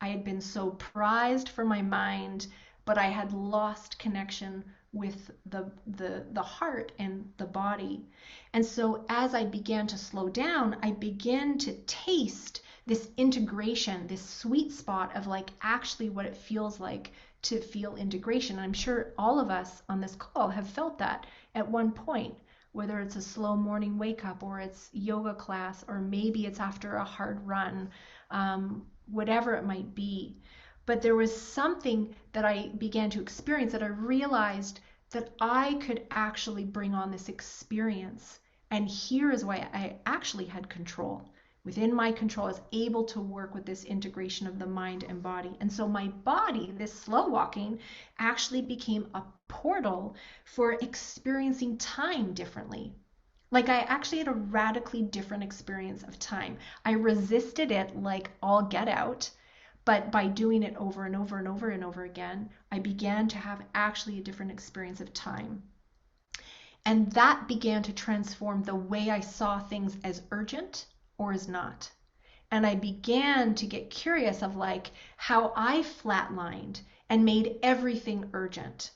I had been so prized for my mind, but I had lost connection with the heart and the body. And so as I began to slow down, I began to taste this integration, this sweet spot of like actually what it feels like to feel integration. And I'm sure all of us on this call have felt that at one point, whether it's a slow morning wake up or it's yoga class, or maybe it's after a hard run, whatever it might be. But there was something that I began to experience that I realized that I could actually bring on this experience. And here is why I actually had control. Within my control, I was able to work with this integration of the mind and body. And so my body, this slow walking, actually became a portal for experiencing time differently. Like I actually had a radically different experience of time. I resisted it like all get out. But by doing it over and over and over and over again, I began to have actually a different experience of time. And that began to transform the way I saw things as urgent or as not. And I began to get curious of like how I flatlined and made everything urgent.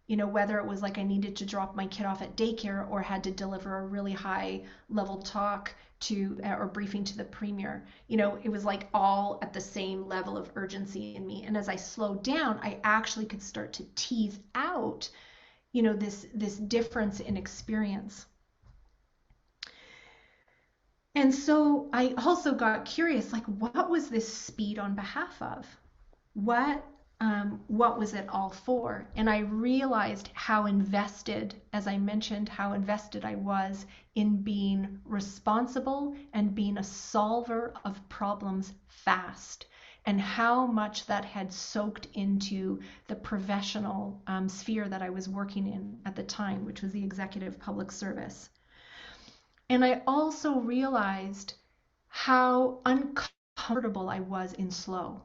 Whether it was like I needed to drop my kid off at daycare or had to deliver a really high level talk to or briefing to the premier. It was like all at the same level of urgency in me. And as I slowed down, I actually could start to tease out, this difference in experience. And so I also got curious, like, what was this speed on behalf of? What was it all for? And I realized how invested, as I mentioned, how invested I was in being responsible and being a solver of problems fast, and how much that had soaked into the professional sphere that I was working in at the time, which was the executive public service. And I also realized how uncomfortable I was in slow.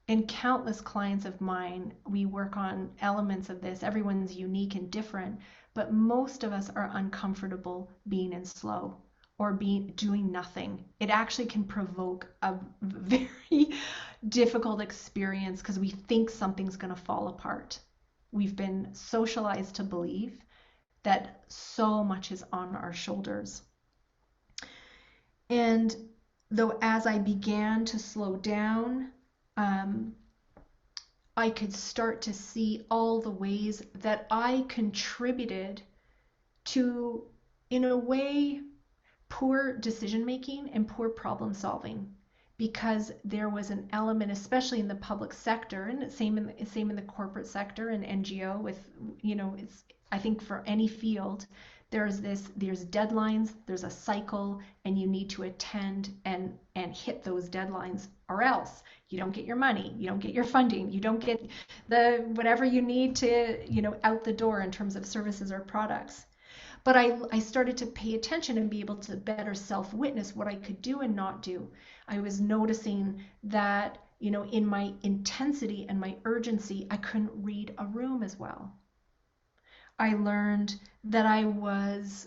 And countless clients of mine, we work on elements of this. Everyone's unique and different, but most of us are uncomfortable being in slow or doing nothing. It actually can provoke a very difficult experience because we think something's going to fall apart. We've been socialized to believe that so much is on our shoulders. And though as I began to slow down, I could start to see all the ways that I contributed to, in a way, poor decision making and poor problem solving, because there was an element, especially in the public sector, and same in the corporate sector and NGO. With, it's, I think for any field, there's deadlines, there's a cycle, and you need to attend and hit those deadlines, or else you don't get your money, you don't get your funding, you don't get the whatever you need to, out the door in terms of services or products. But I started to pay attention and be able to better self-witness what I could do and not do. I was noticing that, in my intensity and my urgency, I couldn't read a room as well. I learned that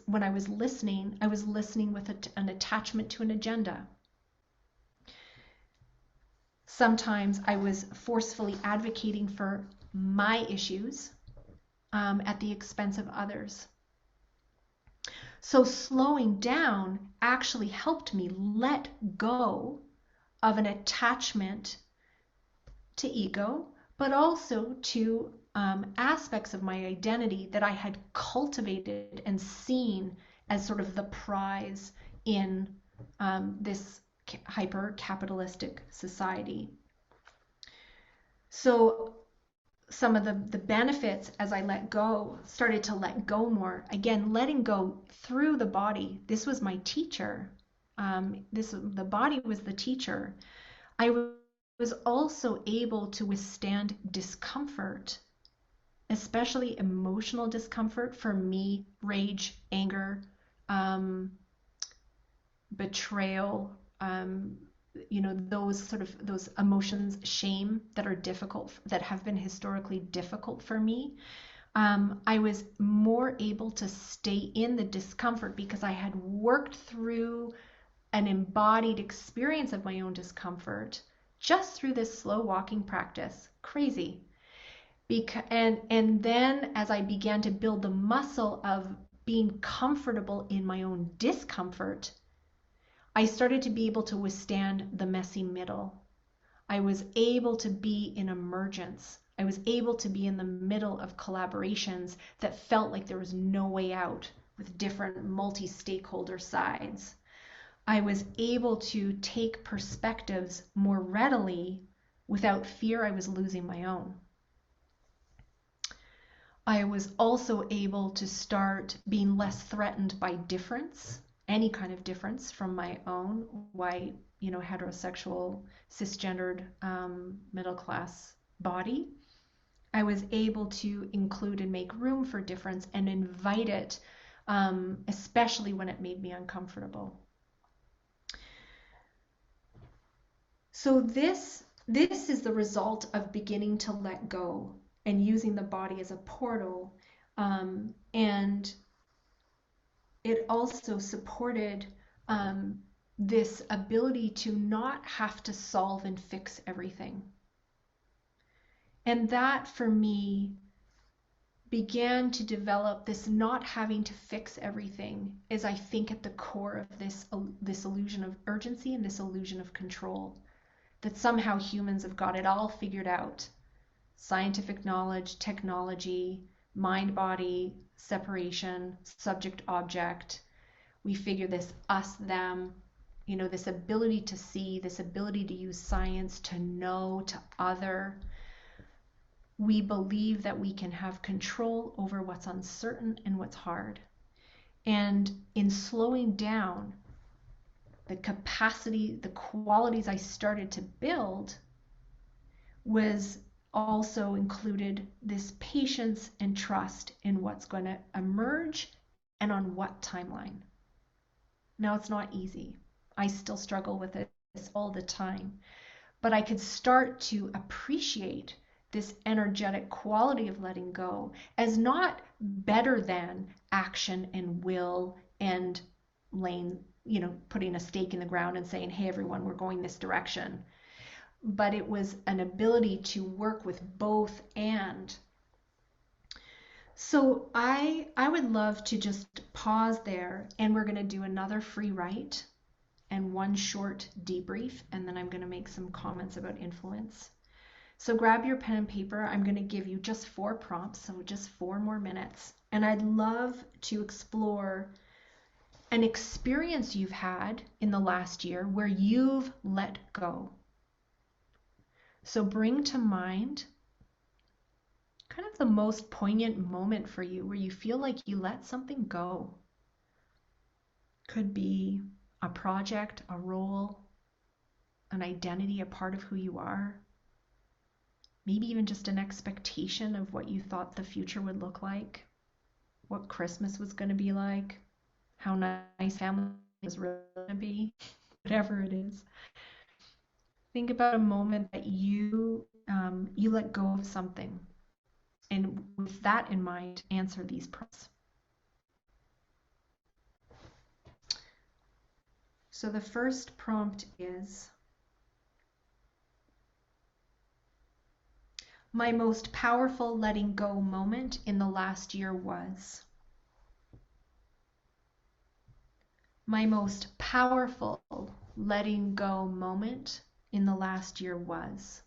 when I was listening with an attachment to an agenda. Sometimes I was forcefully advocating for my issues at the expense of others. So slowing down actually helped me let go of an attachment to ego, but also to aspects of my identity that I had cultivated and seen as sort of the prize in this hyper-capitalistic society. So some of the benefits, as I started to let go more, again, letting go through the body. This was my teacher. The body was the teacher. I was also able to withstand discomfort, especially emotional discomfort. For me, rage, anger, betrayal, those emotions, shame, that are difficult, that have been historically difficult for me. I was more able to stay in the discomfort because I had worked through an embodied experience of my own discomfort just through this slow walking practice. Crazy. And then as I began to build the muscle of being comfortable in my own discomfort, I started to be able to withstand the messy middle. I was able to be in emergence. I was able to be in the middle of collaborations that felt like there was no way out with different multi-stakeholder sides. I was able to take perspectives more readily without fear I was losing my own. I was also able to start being less threatened by difference, any kind of difference from my own white, heterosexual, cisgendered, middle class body. I was able to include and make room for difference and invite it, especially when it made me uncomfortable. So this is the result of beginning to let go and using the body as a portal, and it also supported this ability to not have to solve and fix everything. And that, for me, began to develop this not having to fix everything, is, I think, at the core of this illusion of urgency and this illusion of control, that somehow humans have got it all figured out. Scientific knowledge, technology, mind-body separation, subject-object. We figure this us, them, this ability to see, this ability to use science, to know, to other. We believe that we can have control over what's uncertain and what's hard. And in slowing down, the capacity, the qualities I started to build was also included this patience and trust in what's going to emerge and on what timeline. Now, it's not easy. I still struggle with this all the time, but I could start to appreciate this energetic quality of letting go as not better than action and will and laying, putting a stake in the ground and saying, hey, everyone, we're going this direction. But it was an ability to work with both and. So I would love to just pause there, and we're going to do another free write and one short debrief, and then I'm going to make some comments about influence. So grab your pen and paper. I'm going to give you just 4 prompts, so just 4 more minutes. And I'd love to explore an experience you've had in the last year where you've let go. So bring to mind kind of the most poignant moment for you where you feel like you let something go. Could be a project, a role, an identity, a part of who you are. Maybe even just an expectation of what you thought the future would look like, what Christmas was going to be like, how nice family was really going to be, whatever it is. Think about a moment that you let go of something, and with that in mind, answer these prompts. So the first prompt is, my most powerful letting go moment in the last year was. My most powerful letting go moment in the last year was.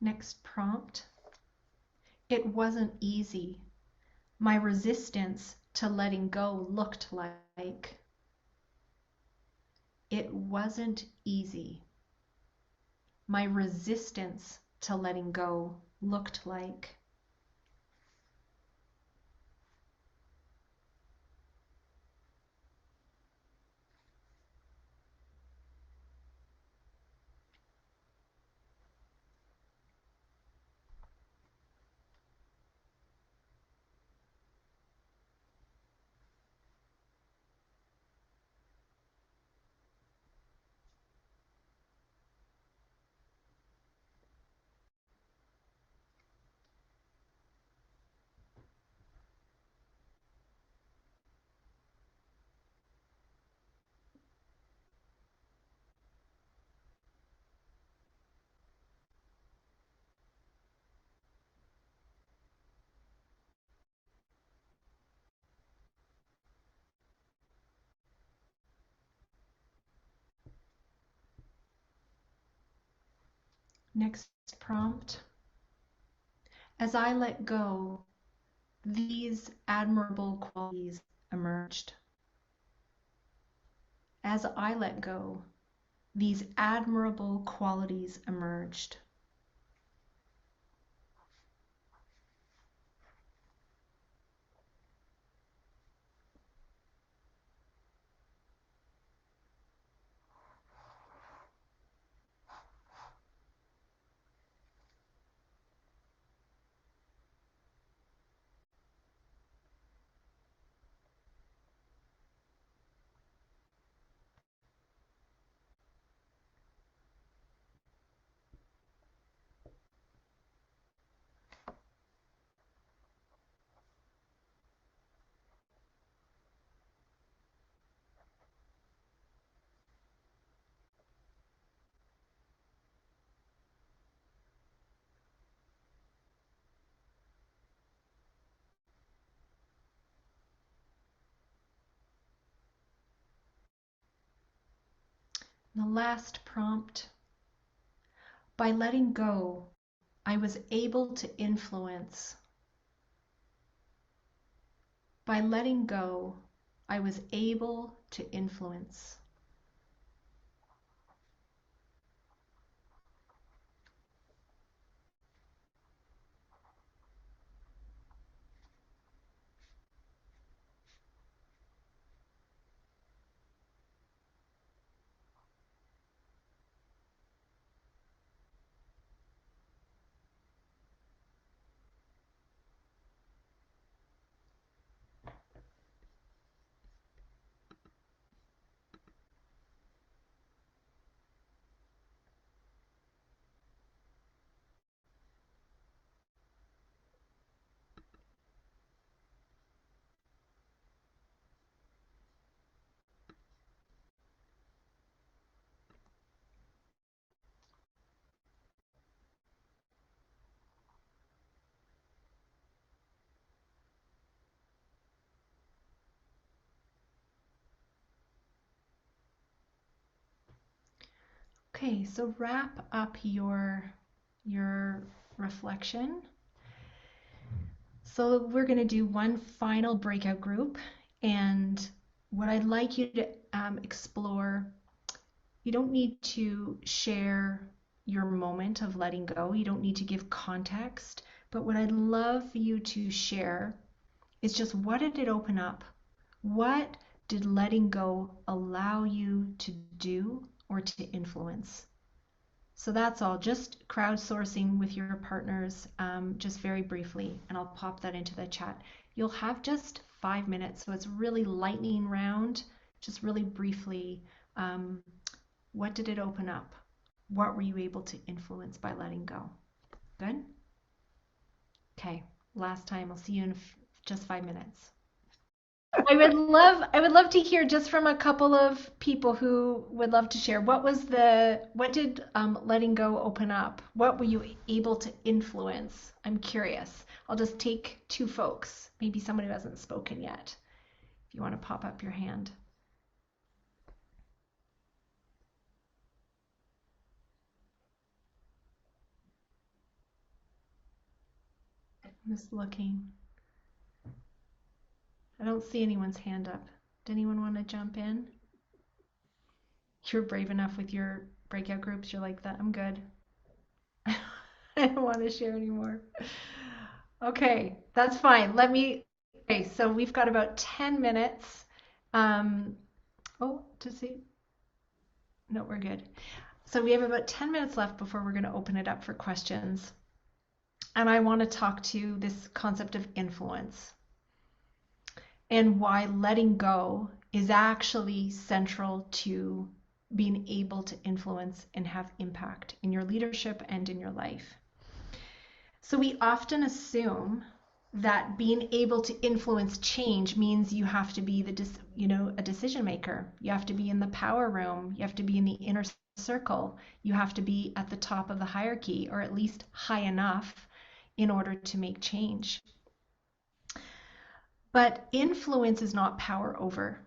Next prompt. It wasn't easy. My resistance to letting go looked like. It wasn't easy. My resistance to letting go looked like. Next prompt. As I let go, these admirable qualities emerged. As I let go, these admirable qualities emerged. The last prompt. By letting go, I was able to influence. By letting go, I was able to influence. Okay, so wrap up your reflection. So we're going to do one final breakout group, and what I'd like you to explore, you don't need to share your moment of letting go. You don't need to give context, but what I'd love you to share is just what did it open up? What did letting go allow you to do or to influence? So that's all, just crowdsourcing with your partners, just very briefly, and I'll pop that into the chat. You'll have just 5 minutes, so it's really lightning round, just really briefly. What did it open up? What were you able to influence by letting go? Good? Okay, last time. I'll see you in just 5 minutes. I would love to hear just from a couple of people who would love to share. What did letting go open up? What were you able to influence? I'm curious. I'll just take 2 folks, maybe someone who hasn't spoken yet. If you want to pop up your hand. I'm just looking. I don't see anyone's hand up. Does anyone want to jump in? You're brave enough with your breakout groups. You're like that. I'm good. I don't want to share anymore. Okay, that's fine. Okay, so we've got about 10 minutes. To see. No, we're good. So we have about 10 minutes left before we're going to open it up for questions. And I want to talk to this concept of influence and why letting go is actually central to being able to influence and have impact in your leadership and in your life. So we often assume that being able to influence change means you have to be a decision maker. You have to be in the power room. You have to be in the inner circle. You have to be at the top of the hierarchy, or at least high enough in order to make change. But influence is not power over.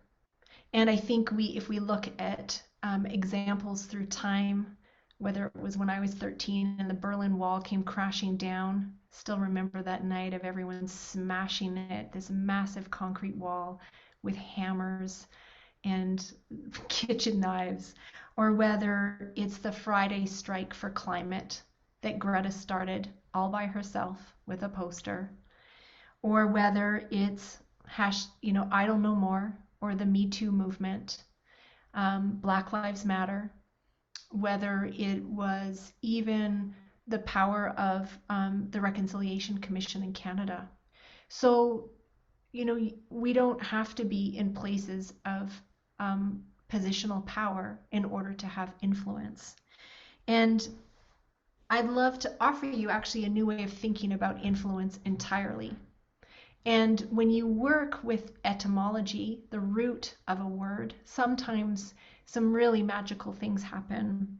And I think if we look at examples through time, whether it was when I was 13 and the Berlin Wall came crashing down, still remember that night of everyone smashing it, this massive concrete wall with hammers and kitchen knives, or whether it's the Friday strike for climate that Greta started all by herself with a poster, or whether it's Idle No More or the Me Too movement, Black Lives Matter, whether it was even the power of the Reconciliation Commission in Canada. So, we don't have to be in places of positional power in order to have influence. And I'd love to offer you actually a new way of thinking about influence entirely. And when you work with etymology, the root of a word, sometimes some really magical things happen.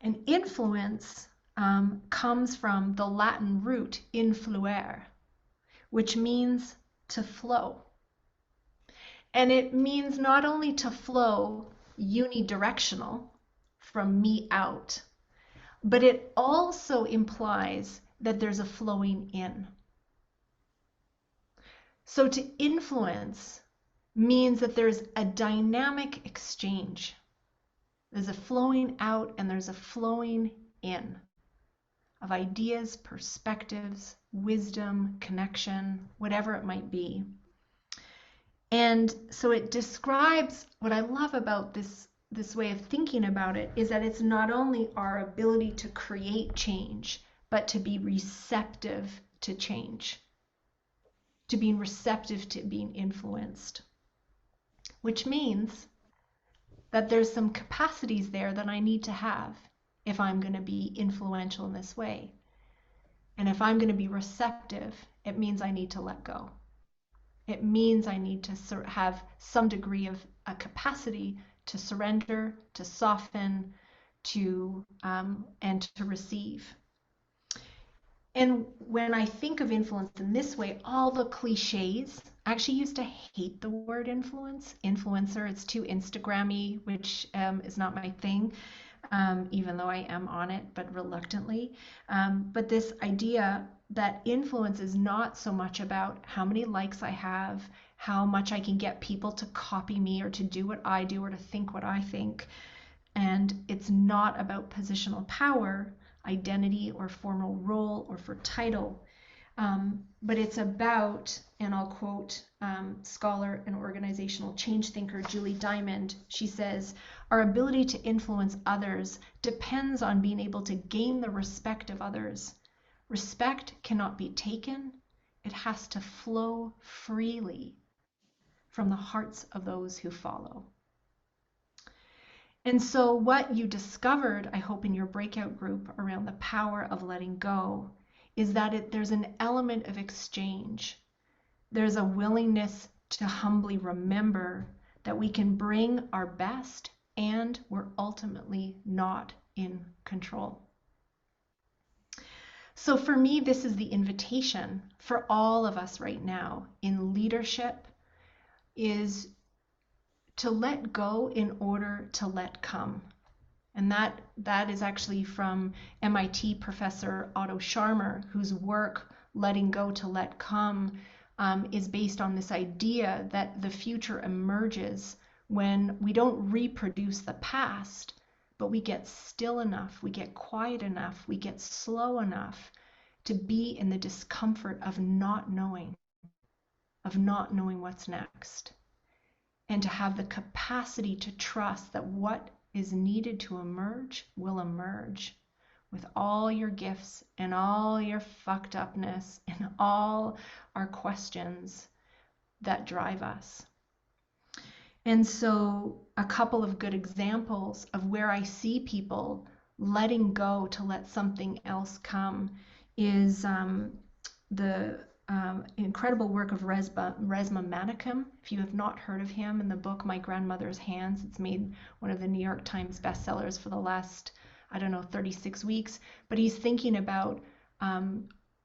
And influence comes from the Latin root influere, which means to flow. And it means not only to flow unidirectional, from me out, but it also implies that there's a flowing in. So to influence means that there's a dynamic exchange. There's a flowing out and there's a flowing in of ideas, perspectives, wisdom, connection, whatever it might be. And so it describes what I love about this way of thinking about it is that it's not only our ability to create change, but to be receptive to change, to being receptive to being influenced, which means that there's some capacities there that I need to have if I'm going to be influential in this way. And if I'm going to be receptive, it means I need to let go. It means I need to have some degree of a capacity to surrender, to soften, and to receive. And when I think of influence in this way, all the cliches, I actually used to hate the word influencer. It's too Instagrammy, which is not my thing, even though I am on it, but reluctantly. But this idea that influence is not so much about how many likes I have, how much I can get people to copy me or to do what I do or to think what I think. And it's not about positional power, identity, or formal role or for title. But it's about, and I'll quote scholar and organizational change thinker Julie Diamond. She says, our ability to influence others depends on being able to gain the respect of others. Respect cannot be taken. It has to flow freely from the hearts of those who follow. And so what you discovered, I hope, in your breakout group around the power of letting go is that there's an element of exchange. There's a willingness to humbly remember that we can bring our best and we're ultimately not in control. So for me, this is the invitation for all of us right now in leadership is to let go in order to let come. And that is actually from MIT professor Otto Scharmer, whose work, Letting Go to Let Come, is based on this idea that the future emerges when we don't reproduce the past, but we get still enough, we get quiet enough, we get slow enough to be in the discomfort of not knowing what's next, and to have the capacity to trust that what is needed to emerge will emerge with all your gifts and all your fucked upness and all our questions that drive us. And so a couple of good examples of where I see people letting go to let something else come is the incredible work of Resma Manickam. If you have not heard of him, in the book My Grandmother's Hands, it's made one of the New York Times bestsellers for the last, 36 weeks. But he's thinking about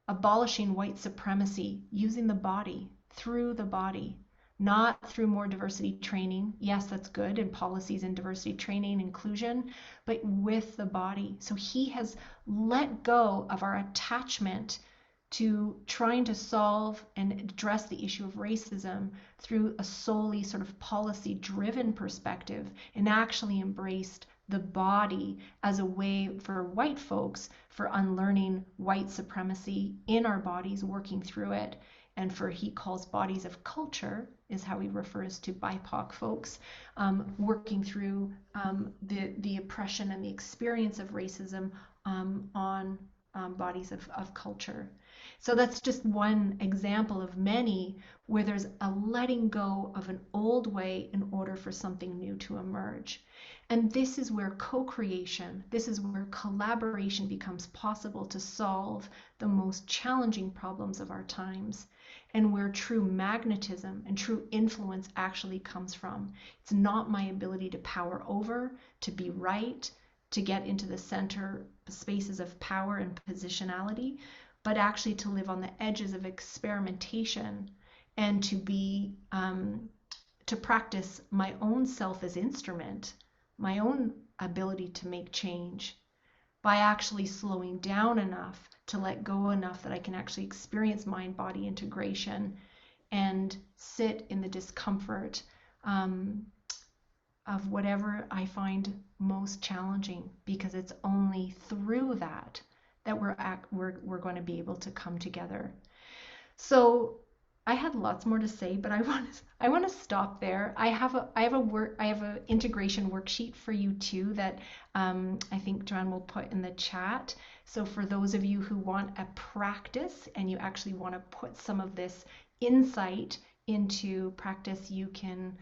abolishing white supremacy using the body, through the body, not through more diversity training. Yes, that's good, and policies in diversity training, inclusion, but with the body. So he has let go of our attachment to trying to solve and address the issue of racism through a solely sort of policy-driven perspective, and actually embraced the body as a way for white folks for unlearning white supremacy in our bodies, working through it, and for he calls bodies of culture, is how he refers to BIPOC folks, working through the oppression and the experience of racism on bodies of culture. So that's just one example of many where there's a letting go of an old way in order for something new to emerge. And this is where co-creation, this is where collaboration becomes possible to solve the most challenging problems of our times, and where true magnetism and true influence actually comes from. It's not my ability to power over, to be right, to get into the center spaces of power and positionality, but actually to live on the edges of experimentation and to to practice my own self as instrument, my own ability to make change by actually slowing down enough to let go enough that I can actually experience mind-body integration and sit in the discomfort of whatever I find most challenging, because it's only through that we're going to be able to come together. So I had lots more to say, but I want to stop there. I have an integration worksheet for you too that I think Joanne will put in the chat. So for those of you who want a practice and you actually want to put some of this insight into practice, you can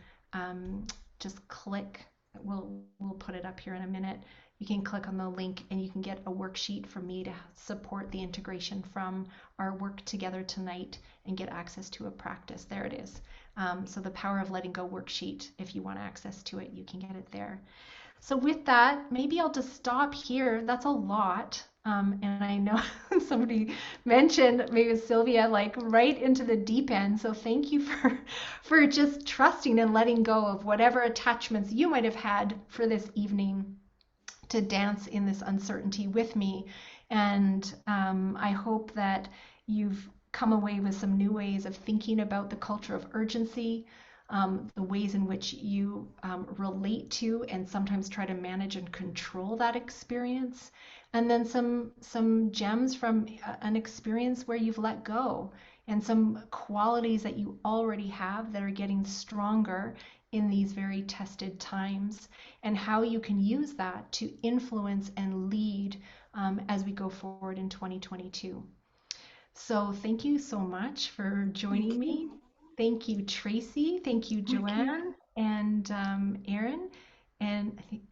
just click. We'll put it up here in a minute. You can click on the link and you can get a worksheet from me to support the integration from our work together tonight and get access to a practice. There it is. So the Power of Letting Go worksheet, if you want access to it, you can get it there. So with that, maybe I'll just stop here. That's a lot. And I know somebody mentioned, maybe Sylvia, like right into the deep end. So thank you for just trusting and letting go of whatever attachments you might have had for this evening to dance in this uncertainty with me. And I hope that you've come away with some new ways of thinking about the culture of urgency, the ways in which you relate to and sometimes try to manage and control that experience, and then some gems from an experience where you've let go, and some qualities that you already have that are getting stronger in these very tested times, and how you can use that to influence and lead as we go forward in 2022. So thank you so much for joining me. Thank you, Tracy. Thank you, Joanne and Erin. And I think,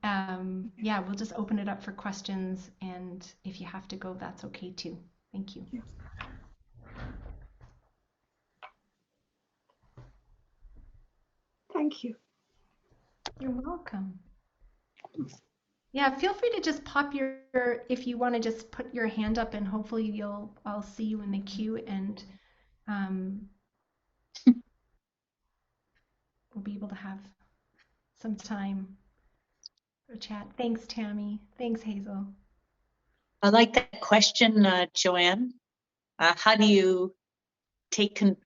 yeah, we'll just open it up for questions. And if you have to go, that's okay too. Thank you. Thank you. You're welcome. Yeah, feel free to just pop if you want to just put your hand up, and hopefully I'll see you in the queue, and we'll be able to have some time for chat. Thanks, Tammy. Thanks, Hazel. I like that question, Joanne. How do you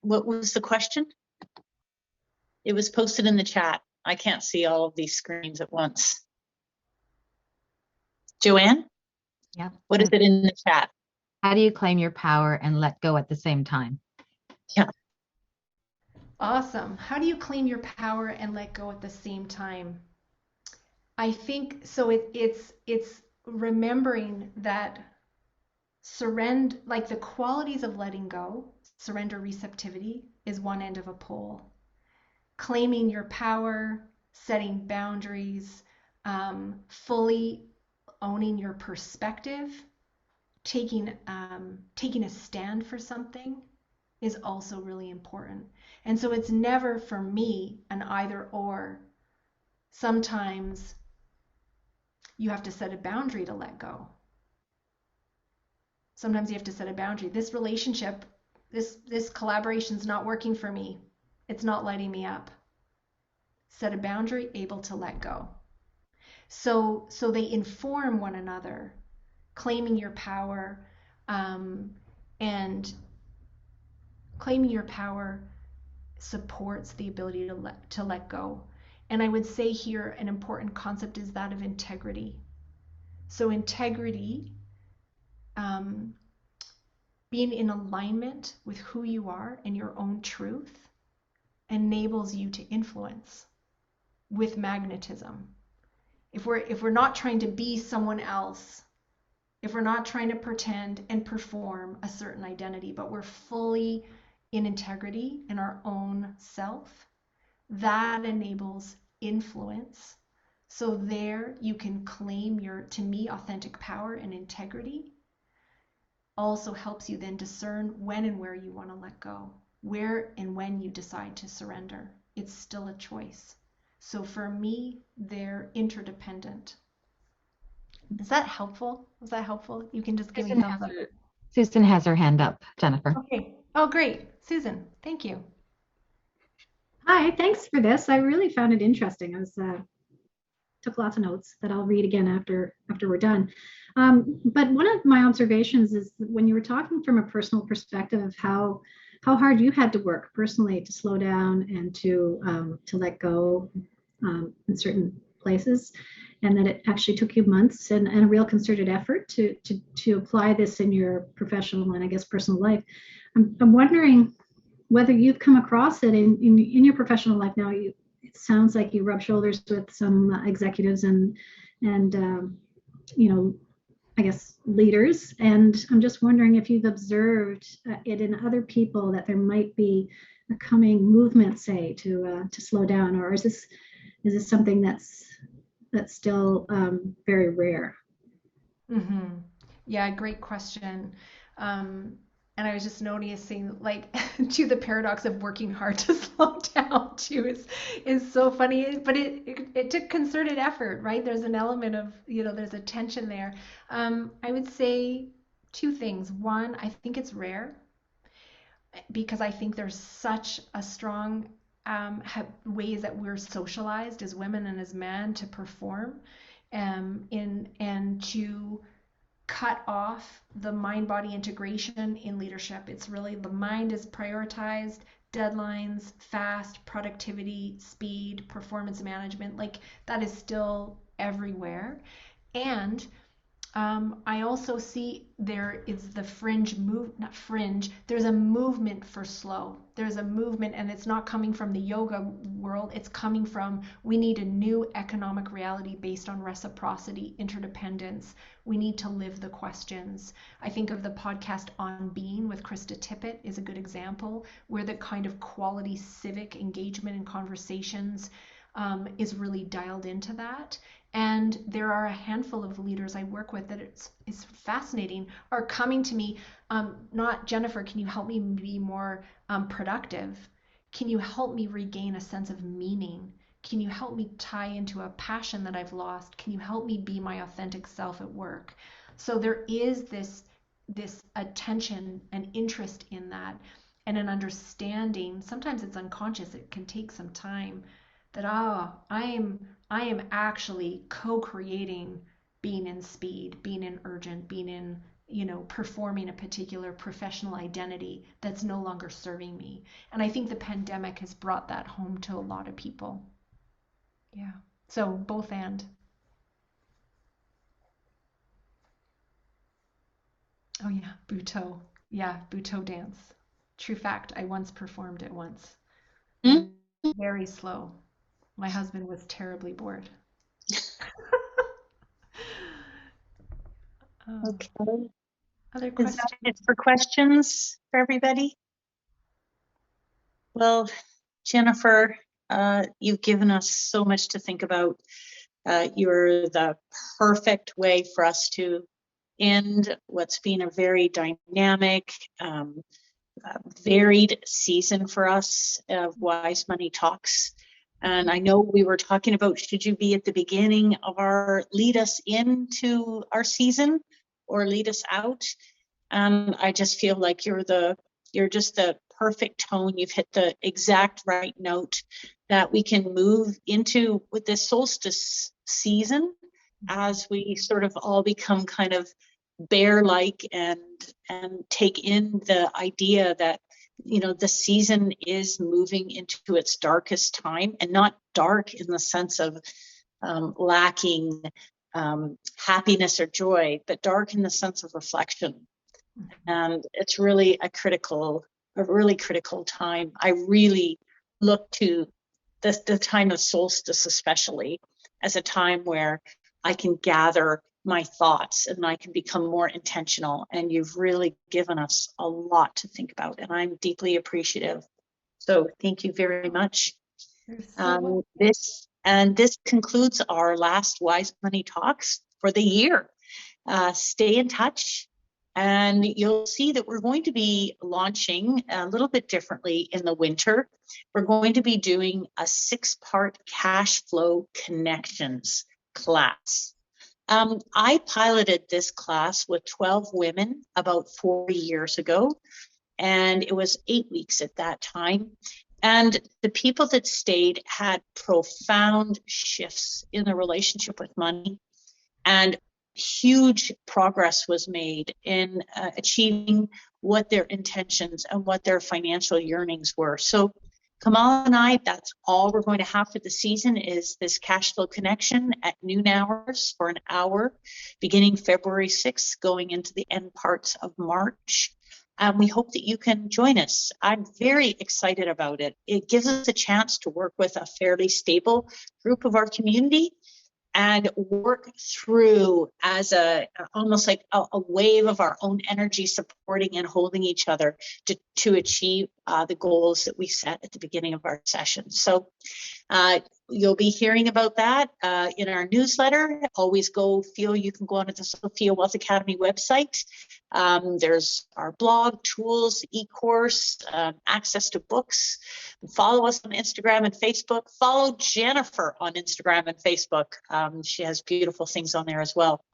what was the question? It was posted in the chat. I can't see all of these screens at once. Joanne? Yeah. What is it in the chat? How do you claim your power and let go at the same time? Yeah. Awesome. How do you claim your power and let go at the same time? I think so. It's remembering that surrender, like the qualities of letting go, surrender, receptivity is one end of a pole. Claiming your power, setting boundaries, fully owning your perspective, taking a stand for something is also really important. And so it's never for me an either or. Sometimes you have to set a boundary to let go. Sometimes you have to set a boundary. This relationship, this collaboration is not working for me. It's not lighting me up. Set a boundary, able to let go. So they inform one another, claiming your power, and claiming your power supports the ability to let go. And I would say here an important concept is that of integrity. So integrity, being in alignment with who you are and your own truth, enables you to influence with magnetism. If we're not trying to be someone else, if we're not trying to pretend and perform a certain identity, but we're fully in integrity in our own self, that enables influence. So there you can claim your, to me, authentic power and integrity. Also helps you then discern when and where you want to let go, where and when you decide to surrender. It's still a choice. So for me, they're interdependent. Is that helpful? Was that helpful? You can just give me thumbs up. Susan has her hand up, Jennifer. Okay. Oh, great. Susan, thank you. Hi, thanks for this. I really found it interesting. I was took lots of notes that I'll read again after we're done. But one of my observations is that when you were talking from a personal perspective of how hard you had to work personally to slow down and to let go in certain places, and that it actually took you months and a real concerted effort to apply this in your professional and I guess personal life. I'm wondering whether you've come across it in your professional life now. It sounds like you rub shoulders with some executives and you know, I guess leaders, and I'm just wondering if you've observed it in other people that there might be a coming movement, say, to slow down, or is this something that's still very rare? Mm-hmm. Yeah, great question. And I was just noticing, like, to the paradox of working hard to slow down too is so funny. But it took concerted effort, right? There's an element of, there's a tension there. I would say two things. One, I think it's rare because I think there's such a strong ways that we're socialized as women and as men to perform, and to cut off the mind body integration in leadership. It's really the mind is prioritized, deadlines, fast, productivity, speed, performance management. Like that is still everywhere. And I also see there is the fringe move, not fringe, there's a movement for slow. There's a movement, and it's not coming from the yoga world. It's coming from we need a new economic reality based on reciprocity, interdependence. We need to live the questions. I think of the podcast On Being with Krista Tippett is a good example where the kind of quality civic engagement and conversations is really dialed into that. And there are a handful of leaders I work with that it's fascinating, are coming to me, not Jennifer, can you help me be more productive? Can you help me regain a sense of meaning? Can you help me tie into a passion that I've lost? Can you help me be my authentic self at work? So there is this attention and interest in that, and an understanding. Sometimes it's unconscious. It can take some time that I am actually co-creating being in speed, being in urgent, being in, performing a particular professional identity that's no longer serving me. And I think the pandemic has brought that home to a lot of people. Yeah. So both and. Oh yeah, Butoh. Yeah, Butoh dance. True fact, I once performed it once. Hmm? Very slow. My husband was terribly bored. Okay. Other Is questions? that it for questions for everybody? Well, Jennifer, you've given us so much to think about. You're the perfect way for us to end what's been a very dynamic, varied season for us of Wise Money Talks. And I know we were talking about, should you be at the beginning of our lead us into our season or lead us out? I just feel like you're just the perfect tone. You've hit the exact right note that we can move into with this solstice season as we sort of all become kind of bear-like and take in the idea that the season is moving into its darkest time, and not dark in the sense of lacking happiness or joy, but dark in the sense of reflection. And it's really a really critical time. I really look to the time of solstice especially as a time where I can gather my thoughts and I can become more intentional. And you've really given us a lot to think about, and I'm deeply appreciative. So thank you very much. This concludes our last Wise Money Talks for the year. Stay in touch, and you'll see that we're going to be launching a little bit differently in the winter. We're going to be doing a 6-part cash flow connections class. I piloted this class with 12 women about 4 years ago, and it was 8 weeks at that time. And the people that stayed had profound shifts in their relationship with money, and huge progress was made in achieving what their intentions and what their financial yearnings were. So Kamal and I, that's all we're going to have for the season, is this cash flow connection at noon hours for an hour, beginning February 6th, going into the end parts of March. And we hope that you can join us. I'm very excited about it. It gives us a chance to work with a fairly stable group of our community and work through as almost like a wave of our own energy, supporting and holding each other to achieve the goals that we set at the beginning of our session. So you'll be hearing about that in our newsletter. Always you can go onto the Sophia Wealth Academy website. There's our blog, tools, e-course, access to books. Follow us on Instagram and Facebook. Follow Jennifer on Instagram and Facebook. She has beautiful things on there as well.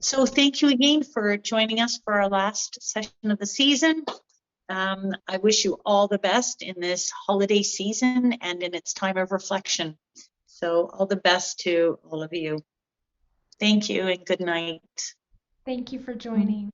So thank you again for joining us for our last session of the season. I wish you all the best in this holiday season and in its time of reflection. So all the best to all of you. Thank you and good night. Thank you for joining.